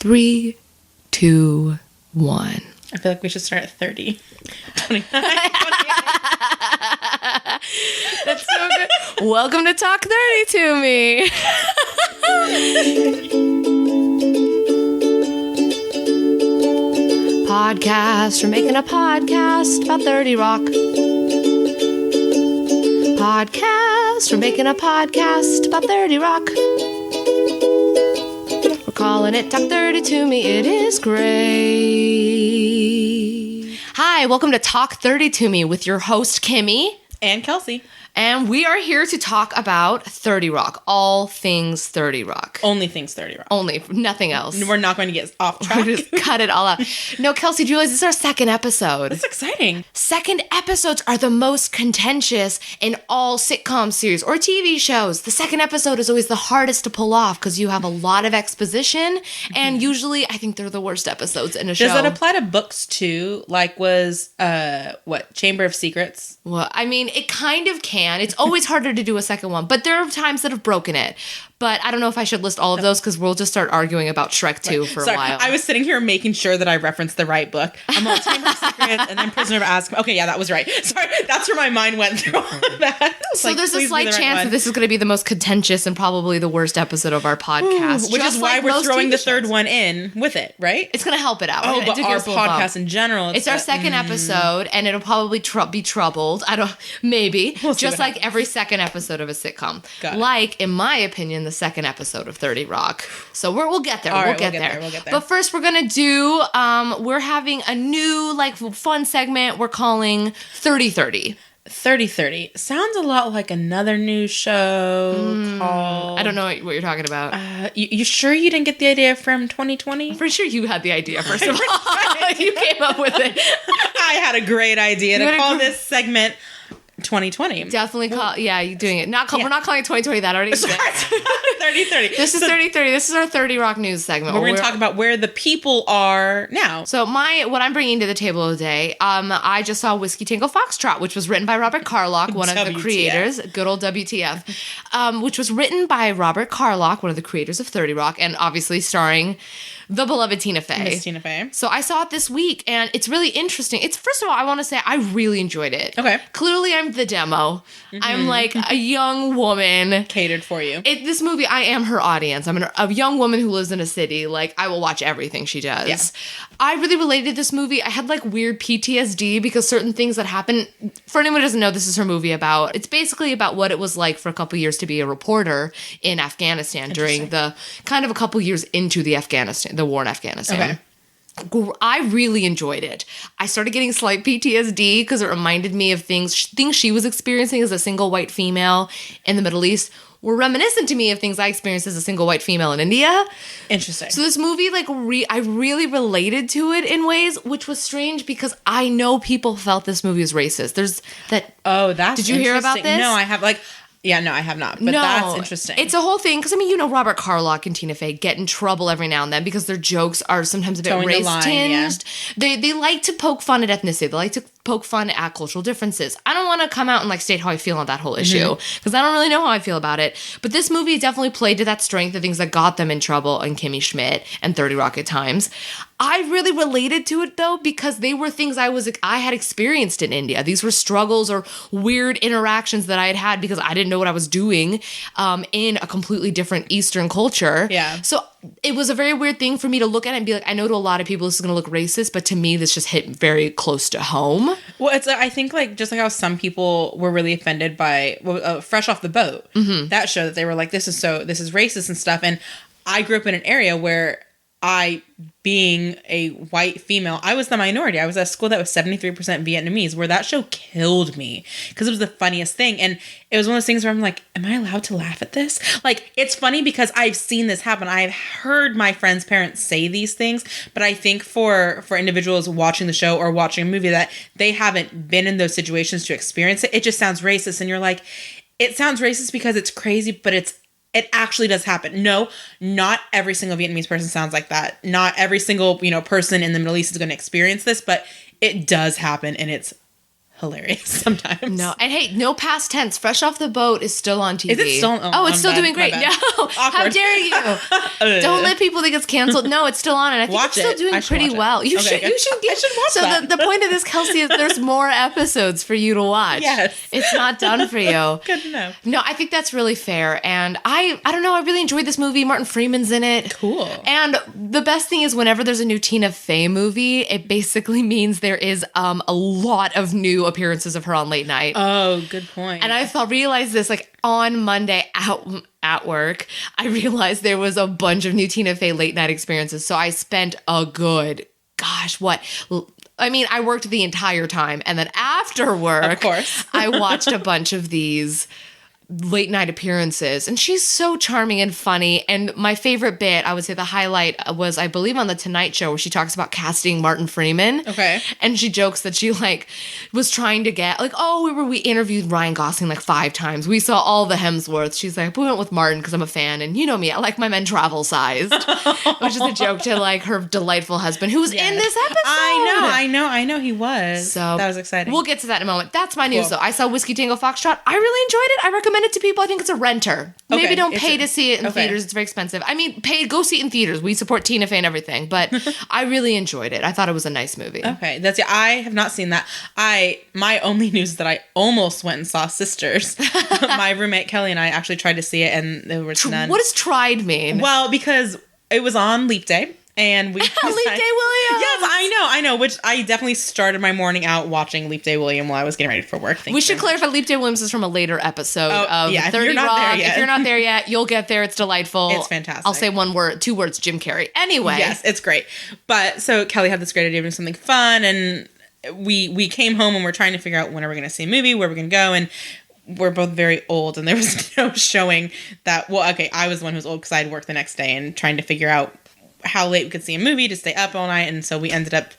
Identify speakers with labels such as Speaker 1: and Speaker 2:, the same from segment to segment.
Speaker 1: 3, 2, 1.
Speaker 2: I feel like we should start at 30. 29, 28.
Speaker 1: That's so good. Welcome to Talk 30 to Me. Podcast. We're making a podcast about 30 Rock. Podcast. We're making a podcast about 30 Rock. We're calling it Talk 30 to Me. It is great. Hi, welcome to Talk 30 to Me with your host, Kimmie
Speaker 2: And Kelsey.
Speaker 1: And we are here to talk about 30 Rock. All things 30 Rock.
Speaker 2: Only things 30 Rock.
Speaker 1: Only, nothing else.
Speaker 2: We're not going to get off track.
Speaker 1: We're just cut it all out. No, Kelsey, do you realize this is our second episode?
Speaker 2: That's exciting.
Speaker 1: Second episodes are the most contentious in all sitcom series or TV shows. The second episode is always the hardest to pull off because you have a lot of exposition, and usually I think they're the worst episodes in a show.
Speaker 2: Does that apply to books too? Like was, Chamber of Secrets?
Speaker 1: Well, I mean, it kind of can. It's always harder to do a second one, but there are times that have broken it. But I don't know if I should list all of those because we'll just start arguing about Shrek 2 for a while.
Speaker 2: I was sitting here making sure that I referenced the right book. I'm on Chamber of Secrets and then Prisoner of Azkaban. Okay, yeah, that was right. Sorry, that's where my mind went through all of that.
Speaker 1: So there's a slight chance that this is going to be the most contentious and probably the worst episode of our podcast.
Speaker 2: Which is why we're throwing the third one in with it, right?
Speaker 1: It's going to help it out.
Speaker 2: Oh, but our podcast in general.
Speaker 1: It's our second episode, and it'll probably be troubled. Maybe. Just like every second episode of a sitcom. Like, in my opinion, the second episode of 30 Rock. So we'll get there. We'll get there. But first, we're going to do, we're having a new, fun segment we're calling 30-30.
Speaker 2: 30-30 sounds a lot like another news show called...
Speaker 1: I don't know what you're talking about.
Speaker 2: You sure you didn't get the idea from 2020?
Speaker 1: I'm pretty sure you had the idea, first of all. You came up with it.
Speaker 2: I had a great idea to call this segment 2020.
Speaker 1: Definitely you're doing it. We're not calling it 2020. That already exists.
Speaker 2: 30-30.
Speaker 1: This is 30-30. This is our 30 Rock news segment.
Speaker 2: We're going to talk about where the people are now.
Speaker 1: So what I'm bringing to the table today, I just saw Whiskey Tango Foxtrot, which was written by Robert Carlock, one of the creators. Good old WTF. Which was written by Robert Carlock, one of the creators of 30 Rock, and obviously starring the beloved Tina Fey.
Speaker 2: Miss Tina Fey. So
Speaker 1: I saw it this week, and it's really interesting. First of all, I want to say I really enjoyed it.
Speaker 2: Okay.
Speaker 1: Clearly, I'm the demo. Mm-hmm. I'm like a young woman.
Speaker 2: Catered for you.
Speaker 1: This movie, I am her audience. I'm a young woman who lives in a city. I will watch everything she does. Yeah. I really related to this movie. I had weird PTSD because certain things that happen. For anyone who doesn't know, this is her movie about. It's basically about what it was like for a couple years to be a reporter in Afghanistan during the kind of a couple years into the war in Afghanistan. Okay. I really enjoyed it. I started getting slight PTSD because it reminded me of things she was experiencing as a single white female in the Middle East were reminiscent to me of things I experienced as a single white female in India.
Speaker 2: Interesting.
Speaker 1: So this movie, I really related to it in ways, which was strange because I know people felt this movie was racist. There's that.
Speaker 2: Oh, that's
Speaker 1: Did you hear about this?
Speaker 2: No, I have Yeah, no, I have not. But that's interesting.
Speaker 1: It's a whole thing. Because, Robert Carlock and Tina Fey get in trouble every now and then because their jokes are sometimes a bit race-tinged. Yeah. They like to poke fun at ethnicity. They like to poke fun at cultural differences. I don't want to come out and state how I feel on that whole issue because I don't really know how I feel about it. But this movie definitely played to that strength, the things that got them in trouble, and Kimmy Schmidt and 30 Rock at times. I really related to it, though, because they were things I had experienced in India. These were struggles or weird interactions that I had because I didn't know what I was doing in a completely different Eastern culture.
Speaker 2: Yeah.
Speaker 1: So it was a very weird thing for me to look at it and be like, I know to a lot of people this is going to look racist, but to me, this just hit very close to home.
Speaker 2: Well, it's I think just like how some people were really offended by Fresh Off the Boat, that show that they were like, this is racist and stuff. And I grew up in an area where being a white female, I was the minority. I was at a school that was 73% Vietnamese, where that show killed me because it was the funniest thing. And it was one of those things where I'm like, am I allowed to laugh at this? It's funny because I've seen this happen. I've heard my friends' parents say these things, but I think for individuals watching the show or watching a movie that they haven't been in those situations to experience it, it just sounds racist. And you're like, it sounds racist because it's crazy, but it actually does happen. No, not every single Vietnamese person sounds like that. Not every single, person in the Middle East is going to experience this, but it does happen, and it's hilarious sometimes.
Speaker 1: No, and hey, no past tense. Fresh Off the Boat is still on TV.
Speaker 2: Is it still?
Speaker 1: Oh, it's still doing great. No, how dare you? Don't let people think it's canceled. No, it's still on, and I think it's still doing pretty well. You should. You should get.
Speaker 2: I should watch that.
Speaker 1: So the point of this, Kelsey, is there's more episodes for you to watch.
Speaker 2: Yes,
Speaker 1: it's not done for you.
Speaker 2: Good to know.
Speaker 1: No, I think that's really fair, and I don't know. I really enjoyed this movie. Martin Freeman's in it.
Speaker 2: Cool.
Speaker 1: And the best thing is, whenever there's a new Tina Fey movie, it basically means there is a lot of new appearances of her on late night.
Speaker 2: Oh, good point.
Speaker 1: And I realized this like on Monday at work. I realized there was a bunch of new Tina Fey late night experiences. So I spent a good, I worked the entire time. And then after work,
Speaker 2: of course,
Speaker 1: I watched a bunch of these late night appearances, and she's so charming and funny. And my favorite bit, I would say the highlight, was I believe on the Tonight Show, where she talks about casting Martin Freeman.
Speaker 2: Okay.
Speaker 1: And she jokes that she was trying to get we interviewed Ryan Gosling 5 times. We saw all the Hemsworths. She's like, we went with Martin because I'm a fan, and you know me, I like my men travel sized, which is a joke to her delightful husband who was in this episode.
Speaker 2: I know he was.
Speaker 1: So
Speaker 2: that was exciting.
Speaker 1: We'll get to that in a moment. That's my news though. I saw Whiskey Tango Foxtrot. I really enjoyed it. I recommend it to people. I think it's a renter. Maybe don't pay to see it in theaters. It's very expensive. Go see it in theaters. We support Tina Fey and everything, but I really enjoyed it. I thought it was a nice movie.
Speaker 2: Okay, I have not seen that. My only news is that I almost went and saw Sisters. My roommate Kelly and I actually tried to see it, and there was none.
Speaker 1: What does tried mean?
Speaker 2: Well, because it was on Leap Day. And we
Speaker 1: Leap Day Williams.
Speaker 2: Yes, I know. Which I definitely started my morning out watching Leap Day William while I was getting ready for work.
Speaker 1: We should clarify Leap Day Williams is from a later episode of 30 Rock. If you're not there yet, you'll get there. It's delightful.
Speaker 2: It's fantastic.
Speaker 1: I'll say 2 words, Jim Carrey. Anyway.
Speaker 2: Yes, it's great. But so Kelly had this great idea of doing something fun, and we came home and we're trying to figure out when are we going to see a movie, where we're going to go, and we're both very old, and there was no showing that. Well, okay, I was the one who was old because I had work the next day and trying to figure out how late we could see a movie to stay up all night, and so we ended up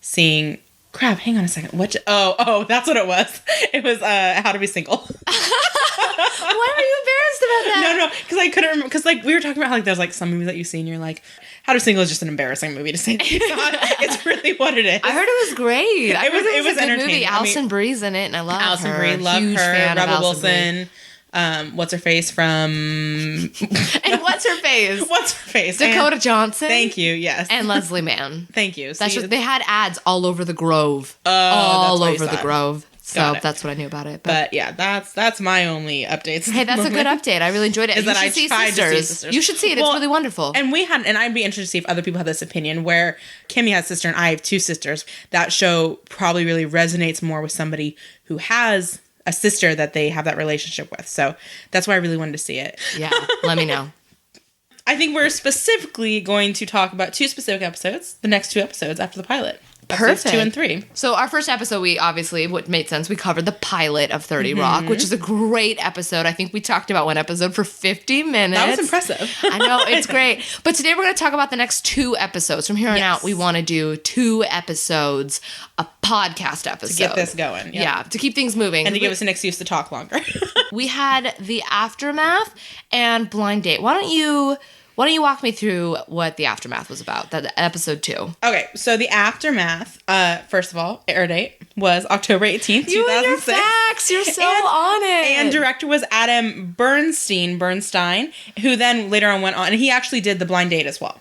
Speaker 2: seeing. Crap! Hang on a second. Oh, that's what it was. It was How to Be Single.
Speaker 1: Why were you embarrassed about that?
Speaker 2: No, because I couldn't remember. Because we were talking about how there's some movies that you see and you're like, How to Be Single is just an embarrassing movie to say. It's really what it is.
Speaker 1: I heard it was great.
Speaker 2: It was
Speaker 1: a good
Speaker 2: entertaining.
Speaker 1: movie. Alison Brie's in it, and I love
Speaker 2: Alison
Speaker 1: her.
Speaker 2: Brie, love
Speaker 1: Huge
Speaker 2: her.
Speaker 1: fan
Speaker 2: Rebel
Speaker 1: of
Speaker 2: Wilson. What's her face from?
Speaker 1: And what's her face? Dakota Johnson.
Speaker 2: Thank you. Yes.
Speaker 1: And Leslie Mann.
Speaker 2: Thank you.
Speaker 1: They had ads all over the Grove.
Speaker 2: All
Speaker 1: over the Grove. So that's what I knew about it.
Speaker 2: But yeah, that's my only updates.
Speaker 1: Hey, that's a good update. I really enjoyed it.
Speaker 2: You should see Sisters.
Speaker 1: You should see it. It's really wonderful.
Speaker 2: And I'd be interested to see if other people have this opinion, where Kimmie has a sister and I have 2 sisters. That show probably really resonates more with somebody who has a sister that they have that relationship with. So that's why I really wanted to see it.
Speaker 1: Yeah, let me know.
Speaker 2: I think we're specifically going to talk about 2 specific episodes, the next 2 episodes after the pilot. Episodes
Speaker 1: Perfect.
Speaker 2: 2 and 3.
Speaker 1: So our first episode, what made sense, we covered the pilot of 30 Rock, which is a great episode. I think we talked about one episode for 50 minutes.
Speaker 2: That was impressive.
Speaker 1: I know, it's great. But today we're going to talk about the next 2 episodes. From here on out, we want to do 2 episodes, a podcast episode.
Speaker 2: To get this going. Yep.
Speaker 1: Yeah, to keep things moving.
Speaker 2: And to give us an excuse to talk longer.
Speaker 1: We had The Aftermath and Blind Date. Why don't you walk me through what The Aftermath was about, that episode 2?
Speaker 2: Okay, so The Aftermath, first of all, air date was October 18th, 2006.
Speaker 1: You and your facts, you're so on it.
Speaker 2: And director was Adam Bernstein, who then later on went on, and he actually did The Blind Date as well.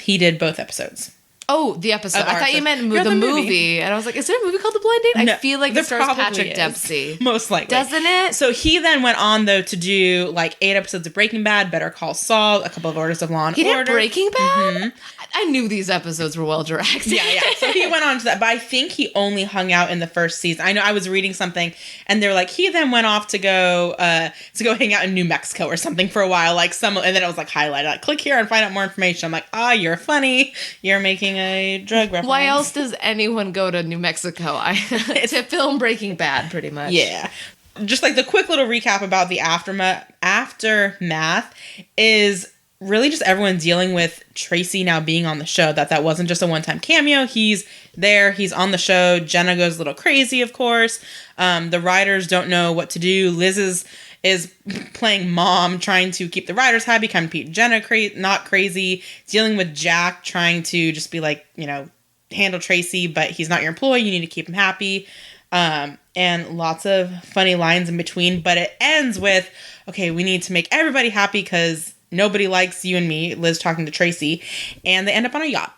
Speaker 2: He did both episodes.
Speaker 1: Oh, the episode. I thought you meant the movie. And I was like, is there a movie called The Blind Date?
Speaker 2: No,
Speaker 1: I feel like it stars Patrick Dempsey.
Speaker 2: Most likely.
Speaker 1: Doesn't it?
Speaker 2: So he then went on, though, to do 8 episodes of Breaking Bad, Better Call Saul, a couple of Orders of Law and Order.
Speaker 1: He did Breaking Bad? Mm-hmm. I knew these episodes were well directed.
Speaker 2: Yeah. So he went on to that, but I think he only hung out in the first season. I know I was reading something, and they were like, he then went off to go hang out in New Mexico or something for a while, and then it was highlighted, click here and find out more information. I'm like, you're funny. You're making a drug reference.
Speaker 1: Why else does anyone go to New Mexico? To film Breaking Bad, pretty much.
Speaker 2: Yeah. Just the quick little recap about the aftermath is really just everyone dealing with Tracy now being on the show. That wasn't just a one-time cameo. He's there. He's on the show. Jenna goes a little crazy, of course. The writers don't know what to do. Liz is playing mom, trying to keep the writers happy, kind of keep Jenna not crazy. Dealing with Jack, trying to just be handle Tracy, but he's not your employee. You need to keep him happy. And lots of funny lines in between, but it ends with, okay, we need to make everybody happy because nobody likes you and me, Liz talking to Tracy, and they end up on a yacht.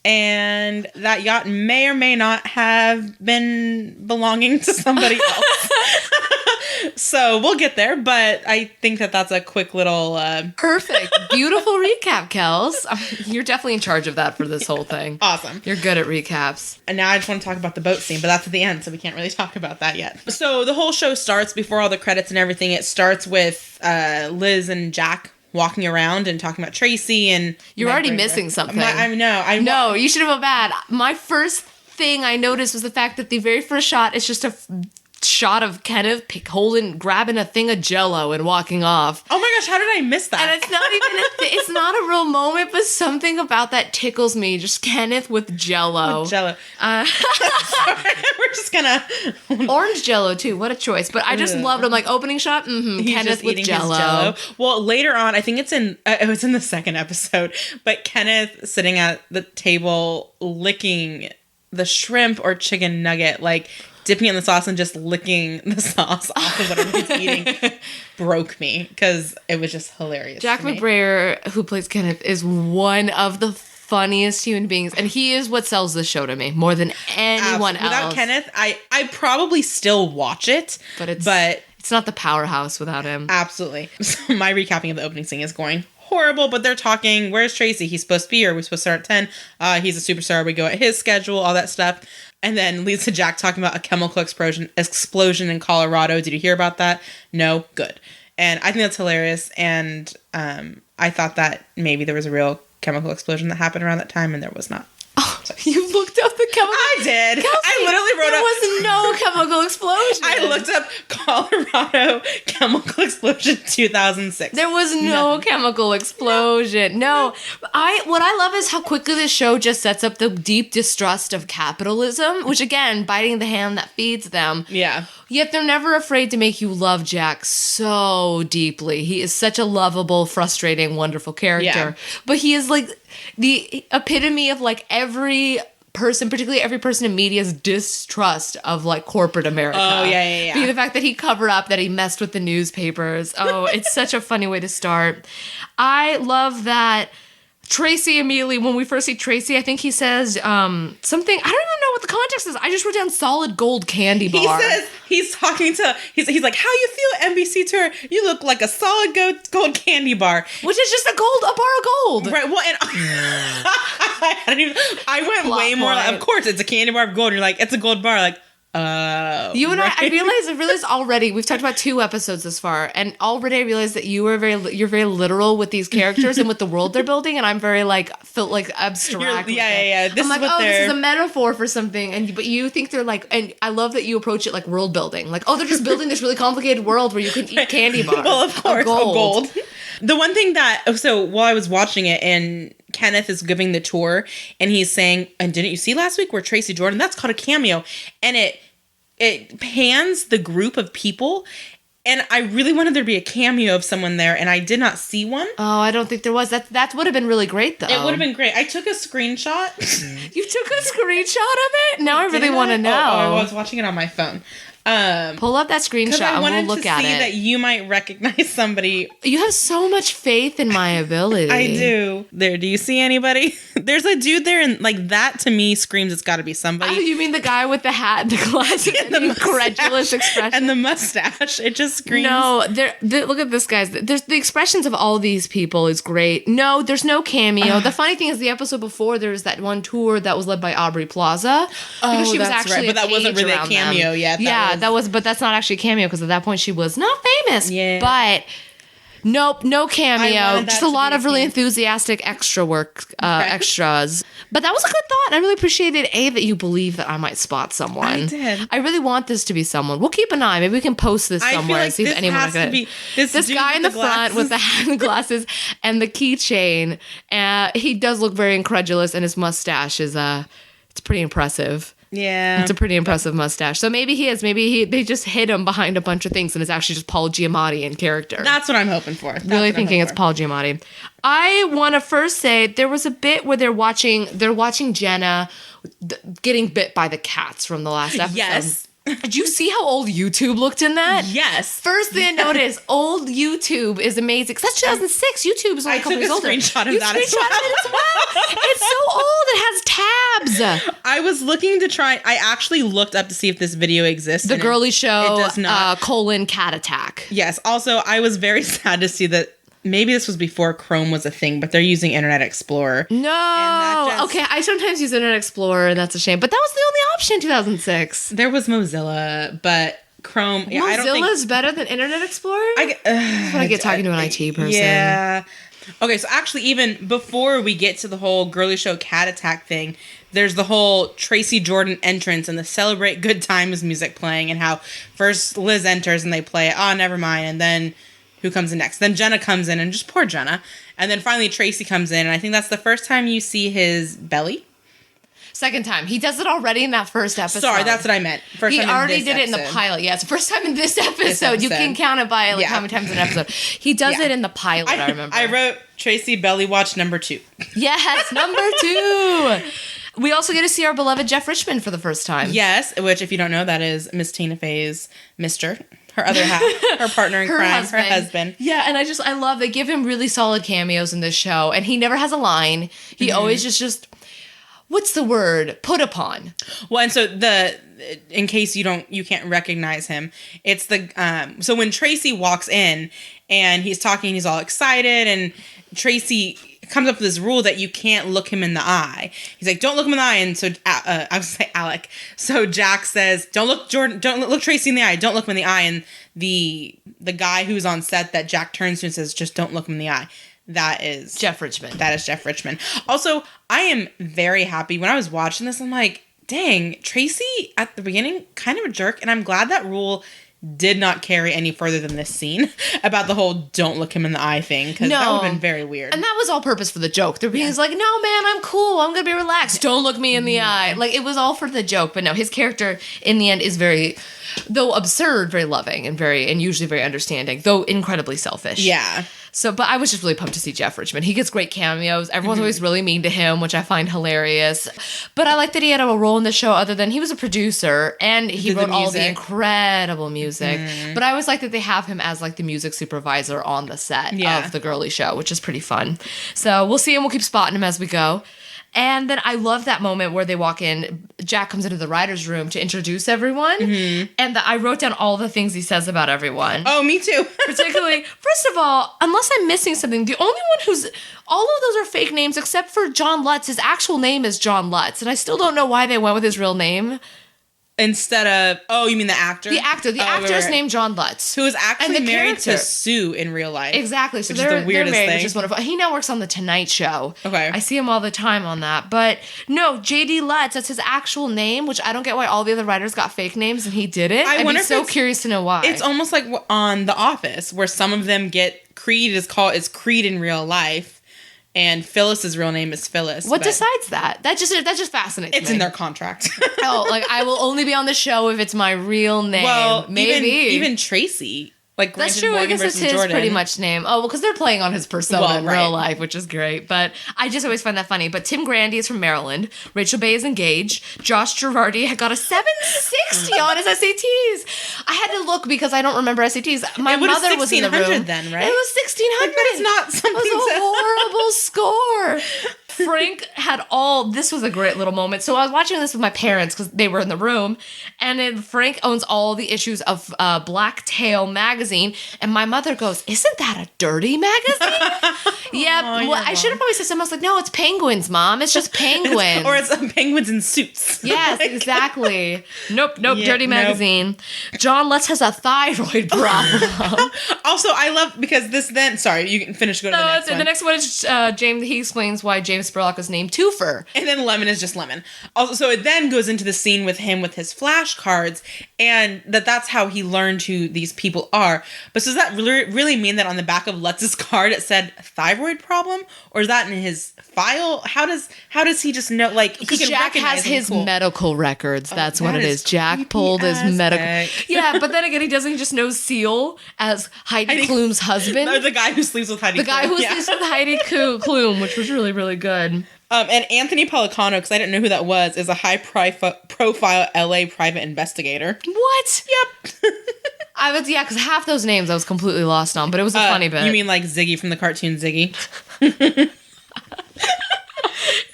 Speaker 2: And that yacht may or may not have been belonging to somebody else. So we'll get there, but I think that that's a quick little...
Speaker 1: Perfect. Beautiful recap, Kels. You're definitely in charge of that for this whole thing.
Speaker 2: Awesome.
Speaker 1: You're good at recaps.
Speaker 2: And now I just want to talk about the boat scene, but that's at the end, so we can't really talk about that yet. So the whole show starts, before all the credits and everything, it starts with Liz and Jack walking around and talking about Tracy, and...
Speaker 1: You're already missing something.
Speaker 2: I know.
Speaker 1: No, you should have felt bad. My first thing I noticed was the fact that the very first shot is just a shot of Kenneth grabbing a thing of Jell-O and walking off.
Speaker 2: Oh my gosh, how did I miss that?
Speaker 1: And it's not even it's not a real moment, but something about that tickles me. Just Kenneth with Jell-O.
Speaker 2: With Jell-O. We're just gonna...
Speaker 1: Orange Jell-O too. What a choice. But I just loved him. Like, opening shot, Kenneth with Jell-O.
Speaker 2: Well, later on, I think it's in it was in the second episode, but Kenneth sitting at the table licking the shrimp or chicken nugget, like dipping it in the sauce and just licking the sauce off of whatever he's eating, broke me because it was just hilarious.
Speaker 1: Jack McBrayer, who plays Kenneth, is one of the funniest human beings, and he is what sells the show to me more than anyone else.
Speaker 2: Without Kenneth, I probably still watch it, but
Speaker 1: it's not the powerhouse without him.
Speaker 2: Absolutely. So my recapping of the opening scene is going horrible, but they're talking, where's Tracy? He's supposed to be here. We're supposed to start at 10. He's a superstar. We go at his schedule, all that stuff. And then leads to Jack talking about a chemical explosion in Colorado. Did you hear about that? No? Good. And I think that's hilarious. And I thought that maybe there was a real chemical explosion that happened around that time, and there was not.
Speaker 1: Oh, you looked up the chemical...
Speaker 2: I did.
Speaker 1: Kelsey,
Speaker 2: I literally wrote
Speaker 1: there was no chemical explosion.
Speaker 2: I looked up Colorado chemical explosion 2006.
Speaker 1: There was no chemical explosion. No. What I love is how quickly this show just sets up the deep distrust of capitalism, which again, biting the hand that feeds them.
Speaker 2: Yeah.
Speaker 1: Yet they're never afraid to make you love Jack so deeply. He is such a lovable, frustrating, wonderful character. Yeah. But he is like the epitome of like every person, particularly every person in media's distrust of like corporate America.
Speaker 2: Oh, yeah.
Speaker 1: The fact that he covered up, that he messed with the newspapers. Oh, it's such a funny way to start. I love that Tracy immediately, when we first see Tracy, I think he says something, I don't even know what the context is. I just wrote down solid gold candy bar.
Speaker 2: He says, he's like, how you feel, NBC tour? You look like a solid gold candy bar.
Speaker 1: Which is just a bar of gold.
Speaker 2: Right, well, and I went plot way more, like, of course, it's a candy bar of gold. And you're like, it's a gold bar, like,
Speaker 1: you and right? I realized already, we've talked about 2 episodes this far, and already I realized that you're very literal with these characters and with the world they're building, and I'm very felt like abstract.
Speaker 2: Yeah.
Speaker 1: I'm like, this is a metaphor for something, but you think they're like, and I love that you approach it like world building, like, they're just building this really complicated world where you can eat candy bars.
Speaker 2: Well, of course, gold. The one thing so while I was watching it, and Kenneth is giving the tour, and he's saying, and didn't you see last week where Tracy Jordan, that's called a cameo, and it pans the group of people, and I really wanted there to be a cameo of someone there, and I did not see one.
Speaker 1: Oh, I don't think there was. That would have been really great, though.
Speaker 2: It would have been great. I took a screenshot.
Speaker 1: You took a screenshot of it? Now I really want to know.
Speaker 2: I was watching it on my phone.
Speaker 1: Pull up that screenshot and we'll look at it.
Speaker 2: I wanted to see that you might recognize somebody.
Speaker 1: You have so much faith in my ability.
Speaker 2: I do. Do you see anybody? There's a dude there, and like that to me screams it's got to be somebody.
Speaker 1: Oh, you mean the guy with the hat, the glasses, and the incredulous expression,
Speaker 2: and the mustache? It just screams.
Speaker 1: No, look at this, guys. There's the expressions of all these people is great. No, there's no cameo. The funny thing is, the episode before there was that one tour that was led by Aubrey Plaza.
Speaker 2: Oh, she was actually right, but that wasn't really a cameo yet.
Speaker 1: But that's not actually a cameo because at that point she was not famous.
Speaker 2: Yeah.
Speaker 1: But nope, no cameo. Just a lot of really enthusiastic extra work, extras. But that was a good thought. I really appreciated that you believe that I might spot someone.
Speaker 2: I did.
Speaker 1: I really want this to be someone. We'll keep an eye. Maybe we can post this somewhere and see if anyone can get it. This guy in the front with the hat and the glasses and the keychain. He does look very incredulous, and his mustache is it's pretty impressive.
Speaker 2: Yeah.
Speaker 1: It's a pretty impressive mustache. So maybe he is. Maybe they just hid him behind a bunch of things and it's actually just Paul Giamatti in character.
Speaker 2: That's what I'm hoping for.
Speaker 1: Really thinking it's Paul Giamatti. I want to first say there was a bit where they're watching Jenna getting bit by the cats from the last episode.
Speaker 2: Yes.
Speaker 1: Did you see how old YouTube looked in that?
Speaker 2: Yes.
Speaker 1: First thing I noticed, old YouTube is amazing. 'Cause that's 2006. YouTube is only a couple years older.
Speaker 2: I took a screenshot of
Speaker 1: You
Speaker 2: that
Speaker 1: screenshotted it as well. It's so old. It has tabs.
Speaker 2: I was looking to try. I actually looked up to see if this video exists.
Speaker 1: The Girly Show,
Speaker 2: It does not.
Speaker 1: Cat Attack.
Speaker 2: Yes. Also, I was very sad to see that. Maybe this was before Chrome was a thing, but they're using Internet Explorer.
Speaker 1: No. Okay, I sometimes use Internet Explorer, and that's a shame. But that was the only option in 2006.
Speaker 2: There was Mozilla, but Chrome. Yeah, I don't think
Speaker 1: Mozilla's better than Internet Explorer? That's when I get talking to an IT person.
Speaker 2: Yeah. Okay, so actually, even before we get to the whole Girly Show Cat Attack thing, there's the whole Tracy Jordan entrance and the Celebrate Good Times music playing, and how first Liz enters and they play, oh, never mind, and then who comes in next? Then Jenna comes in, and just poor Jenna. And then finally Tracy comes in, and I think that's the first time you see his belly.
Speaker 1: Second time. He does it already in that first episode.
Speaker 2: Sorry, that's what I meant. First
Speaker 1: he
Speaker 2: time
Speaker 1: already
Speaker 2: in this
Speaker 1: did it in the
Speaker 2: episode.
Speaker 1: pilot. Yeah, it's the first time in this episode. You can count it by how many times in an episode. He does it in the pilot, I remember.
Speaker 2: I wrote Tracy Belly Watch number 2.
Speaker 1: Yes, number 2. We also get to see our beloved Jeff Richmond for the first time.
Speaker 2: Yes, which, if you don't know, that is Miss Tina Fey's Mr. Her other half, her partner in crime, her husband.
Speaker 1: Yeah, and I love they give him really solid cameos in this show, and he never has a line. He always just what's the word? Put upon.
Speaker 2: Well, and so in case you can't recognize him, it's so when Tracy walks in and he's talking, he's all excited, and Tracy comes up with this rule that you can't look him in the eye. He's like, don't look him in the eye. And so I was say Alec. So Jack says, don't look Tracy in the eye. Don't look him in the eye. And the guy who's on set that Jack turns to and says, just don't look him in the eye. That is
Speaker 1: Jeff Richmond.
Speaker 2: That is Jeff Richmond. Also, I am very happy. When I was watching this, I'm like, dang, Tracy at the beginning, kind of a jerk. And I'm glad that rule did not carry any further than this scene about the whole don't look him in the eye thing, because that would have been very weird.
Speaker 1: And that was all purpose for the joke. He's like, no, man, I'm cool. I'm going to be relaxed. Don't look me in the eye. Like, it was all for the joke. But no, his character in the end is very, though absurd, very loving and usually very understanding, though incredibly selfish.
Speaker 2: Yeah.
Speaker 1: So, but I was just really pumped to see Jeff Richmond. He gets great cameos. Everyone's always really mean to him, which I find hilarious. But I like that he had a role in the show other than he was a producer and he wrote all the incredible music. But I always like that they have him as like the music supervisor on the set of the Girly Show, which is pretty fun. So we'll see him. We'll keep spotting him as we go. And then I love that moment where they walk in. Jack comes into the writer's room to introduce everyone. And I wrote down all the things he says about everyone.
Speaker 2: Oh, me too.
Speaker 1: Particularly, first of all, unless I'm missing something, the only one who's... All of those are fake names except for John Lutz. His actual name is John Lutz. And I still don't know why they went with his real name.
Speaker 2: Instead of... Oh, you mean the actor?
Speaker 1: The actor. The actor is named John Lutz.
Speaker 2: Who is actually married to Sue in real life.
Speaker 1: Exactly. So
Speaker 2: which is the weirdest
Speaker 1: married,
Speaker 2: thing.
Speaker 1: which is wonderful. He now works on The Tonight Show.
Speaker 2: Okay.
Speaker 1: I see him all the time on that. But no, J.D. Lutz, that's his actual name, which I don't get why all the other writers got fake names and he didn't. I'd be so curious to know why.
Speaker 2: It's almost like on The Office, where some of them get Creed is Creed in real life. And Phyllis's real name is Phyllis.
Speaker 1: What decides that? That just fascinates me.
Speaker 2: It's in their contract.
Speaker 1: Like I will only be on the show if it's my real name. Well, maybe
Speaker 2: even Tracy. Like
Speaker 1: that's true. I guess it's his
Speaker 2: Jordan.
Speaker 1: Pretty much name. Oh, well, because they're playing on his persona in real life, which is great. But I just always find that funny. But Tim Grandy is from Maryland. Rachel Bay is engaged. Josh Girardi had got a 760 on his SATs. I had to look because I don't remember SATs. My mother was in the room.
Speaker 2: Then, right?
Speaker 1: It was 1600.
Speaker 2: But it's not something.
Speaker 1: It was a horrible score. Frank had this was a great little moment. So I was watching this with my parents because they were in the room. And then Frank owns all the issues of Black Tail magazine. And my mother goes, isn't that a dirty magazine? Yeah. Well, I should have probably said something else like, no, it's Penguins, Mom. It's just Penguins.
Speaker 2: Or it's Penguins in suits.
Speaker 1: Yes, exactly. Nope, dirty magazine. John Lutz has a thyroid problem.
Speaker 2: Also, I love, because sorry, you can finish, go to the next one.
Speaker 1: The next one is James, he explains why James Spurlock is named Twofer.
Speaker 2: And then Lemon is just Lemon. Also, so it then goes into the scene with him with his flashcards, and that's how he learned who these people are. But so does that really mean that on the back of Lutz's card it said thyroid problem? Or is that in his file? How does he just know, like, he can
Speaker 1: Jack has his medical records. That's what it is. Jack pulled his medical. Yeah, but then again, he doesn't just know Seal as Heidi Klum's husband.
Speaker 2: Or the guy who sleeps with Heidi Klum.
Speaker 1: The guy who sleeps with Heidi Klum, which was really, really good.
Speaker 2: And Anthony Pelicano, because I didn't know who that was, is a high-profile LA private investigator.
Speaker 1: What?
Speaker 2: Yep.
Speaker 1: Yeah, because half those names I was completely lost on, but it was a funny bit.
Speaker 2: You mean like Ziggy from the cartoon Ziggy?
Speaker 1: It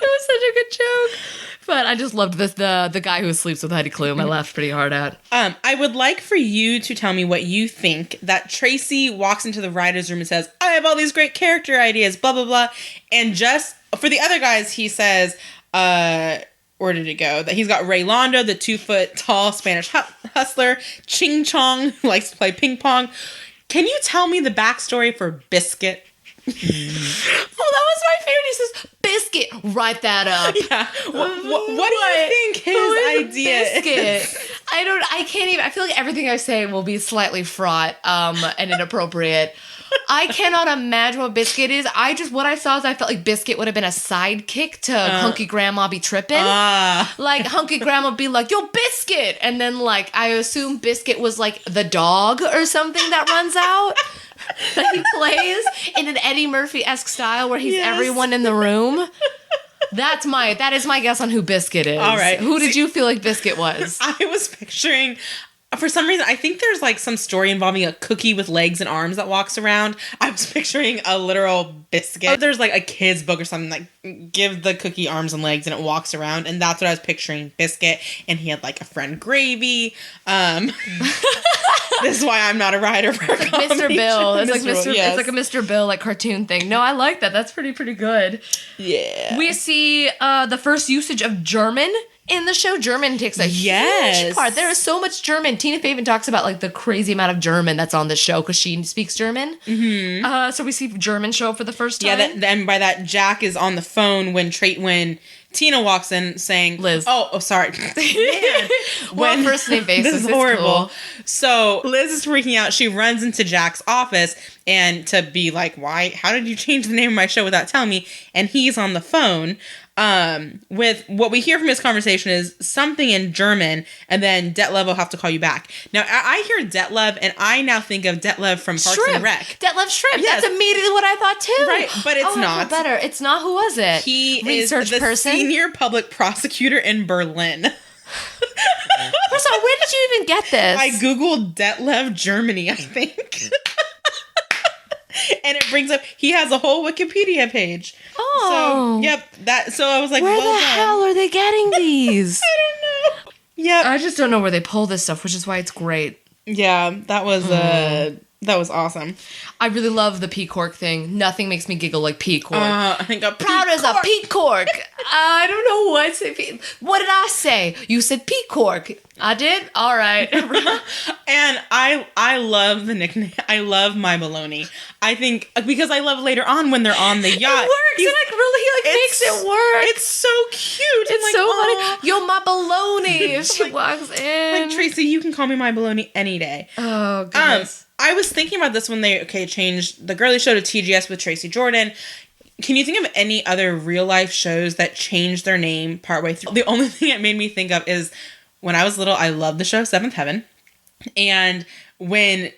Speaker 1: was such a good joke. But I just loved this, the guy who sleeps with Heidi Klum. I laughed pretty hard at.
Speaker 2: I would like for you to tell me what you think that Tracy walks into the writer's room and says, I have all these great character ideas, blah, blah, blah. And just for the other guys, he says, where did it go? That he's got Ray Londo, the 2-foot-tall Spanish hustler, Ching Chong, who likes to play ping pong. Can you tell me the backstory for Biscuit?
Speaker 1: Oh, that was my favorite. He says, Biscuit, write that up.
Speaker 2: Yeah. What do you think his idea is?
Speaker 1: Biscuit. I can't even, I feel like everything I say will be slightly fraught and inappropriate. I cannot imagine what Biscuit is. What I saw is I felt like Biscuit would have been a sidekick to Hunky Grandma Be Trippin'. Like, Hunky Grandma would be like, yo, Biscuit! And then, like, I assume Biscuit was, like, the dog or something that runs out. That he plays in an Eddie Murphy-esque style where he's everyone in the room. That is my guess on who Biscuit is.
Speaker 2: All right.
Speaker 1: Who did you feel like Biscuit was?
Speaker 2: I was picturing, for some reason, I think there's like some story involving a cookie with legs and arms that walks around. I was picturing a literal biscuit. Oh, there's like a kid's book or something like give the cookie arms and legs and it walks around, and that's what I was picturing, Biscuit. And he had like a friend Gravy. This is why I'm not a writer for
Speaker 1: like Mr. Bill. It's like
Speaker 2: Mr. Yes.
Speaker 1: It's like a Mr. Bill like cartoon thing. No, I like that. That's pretty good.
Speaker 2: Yeah.
Speaker 1: We see the first usage of German in the show. German takes a huge part. There is so much German. Tina Fey even talks about like the crazy amount of German that's on the show because she speaks German. Mm-hmm. So we see German show up for the first time.
Speaker 2: Yeah, and by that, Jack is on the phone when Tina walks in saying,
Speaker 1: Liz.
Speaker 2: Oh, sorry. Man.
Speaker 1: Well, first name basis.
Speaker 2: This is horrible.
Speaker 1: Cool.
Speaker 2: So Liz is freaking out. She runs into Jack's office and to be like, why? How did you change the name of my show without telling me? And he's on the phone. With what we hear from his conversation is something in German, and then Detlev will have to call you back. Now, I hear Detlev, and I now think of Detlev from Parks and Rec.
Speaker 1: Detlef Shrimp.
Speaker 2: Yes.
Speaker 1: That's immediately what I thought too.
Speaker 2: Right, but it's not.
Speaker 1: I feel better. It's not. Who was it?
Speaker 2: He
Speaker 1: Research
Speaker 2: is the
Speaker 1: person?
Speaker 2: senior public prosecutor in Berlin.
Speaker 1: First of all, where did you even get this?
Speaker 2: I googled Detlev Germany, I think. And it brings up, he has a whole Wikipedia page.
Speaker 1: Oh.
Speaker 2: So, yep. So I was like,
Speaker 1: where
Speaker 2: well
Speaker 1: the
Speaker 2: done.
Speaker 1: hell are they getting these?
Speaker 2: I don't know. Yep.
Speaker 1: I just don't know where they pull this stuff, which is why it's great.
Speaker 2: Yeah, that was awesome.
Speaker 1: I really love the P-Cork thing. Nothing makes me giggle like P-Cork.
Speaker 2: I think
Speaker 1: Proud as a P-Cork. I don't know what to be. What did I say? You said P-Cork. I did? All right.
Speaker 2: And I love the nickname. I love My Baloney. I think because I love later on when they're on the yacht.
Speaker 1: It works. He makes it work.
Speaker 2: It's so cute.
Speaker 1: It's
Speaker 2: like,
Speaker 1: so
Speaker 2: aw.
Speaker 1: funny. Yo, My Baloney. If she walks in.
Speaker 2: Like, Tracy, you can call me My Baloney any day.
Speaker 1: Oh, goodness.
Speaker 2: I was thinking about this when they changed the girly show to TGS with Tracy Jordan. Can you think of any other real life shows that changed their name partway through? The only thing it made me think of is when I was little, I loved the show Seventh Heaven. And when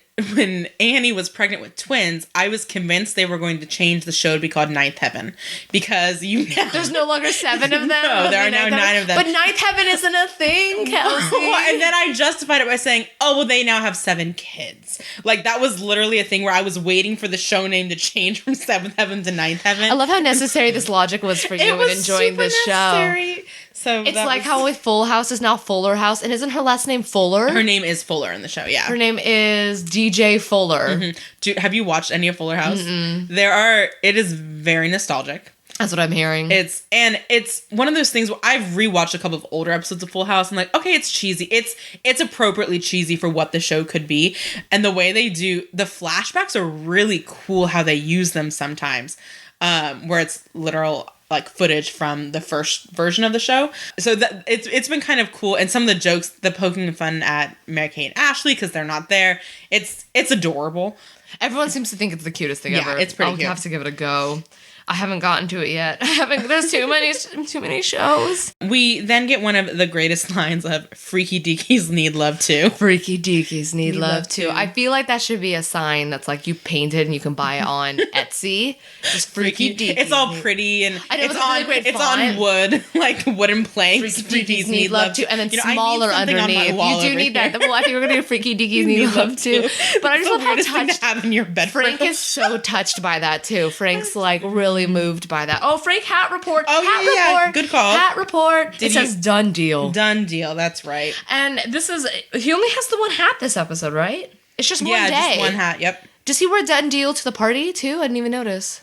Speaker 2: Annie was pregnant with twins, I was convinced they were going to change the show to be called Ninth Heaven because there's
Speaker 1: no longer 7 of them.
Speaker 2: No, there are now 9 of them.
Speaker 1: But Ninth Heaven isn't a thing, Kelsey.
Speaker 2: And then I justified it by saying, "Oh, well, they now have 7 kids." Like that was literally a thing where I was waiting for the show name to change from Seventh Heaven to Ninth Heaven.
Speaker 1: I love how necessary this logic was for you in enjoying this show.
Speaker 2: So
Speaker 1: it's like how with Full House is now Fuller House, and isn't her last name Fuller?
Speaker 2: Her name is Fuller in the show, yeah.
Speaker 1: Her name is DJ Fuller.
Speaker 2: Mm-hmm. Have you watched any of Fuller House?
Speaker 1: Mm-mm.
Speaker 2: It is very nostalgic.
Speaker 1: That's what I'm hearing.
Speaker 2: It's one of those things where I've rewatched a couple of older episodes of Full House and like, okay, it's cheesy. It's appropriately cheesy for what the show could be. And the way they do the flashbacks are really cool how they use them sometimes. Where it's literal like footage from the first version of the show. So that it's been kind of cool. And some of the jokes, the poking fun at Mary-Kate and Ashley because they're not there. It's adorable.
Speaker 1: Everyone seems to think it's the cutest thing ever.
Speaker 2: It's pretty cute.
Speaker 1: I'll have to give it a go. I haven't gotten to it yet. There's too many shows.
Speaker 2: We then get one of the greatest lines of Freaky Deakies need love too.
Speaker 1: Freaky Deakies need love too. I feel like that should be a sign that's like you painted and you can buy it on Etsy. Just Freaky Deakies.
Speaker 2: It's all pretty and
Speaker 1: I know,
Speaker 2: it's on wood, like wooden planks.
Speaker 1: Freaky Deakies need love too. And then smaller underneath. You do need that. Well, I think we're going to do Freaky Deakies need love too. But I just love how touched.
Speaker 2: To have in your bed.
Speaker 1: Frank is so touched by that too. Frank's like really moved by that. Oh, Frank, hat report.
Speaker 2: Oh,
Speaker 1: hat
Speaker 2: yeah.
Speaker 1: report.
Speaker 2: Good call.
Speaker 1: Hat report. It says done deal.
Speaker 2: Done deal. That's right.
Speaker 1: And he only has the one hat this episode, right? It's just one day.
Speaker 2: Yeah, just one hat. Yep.
Speaker 1: Does he wear done deal to the party too? I didn't even notice.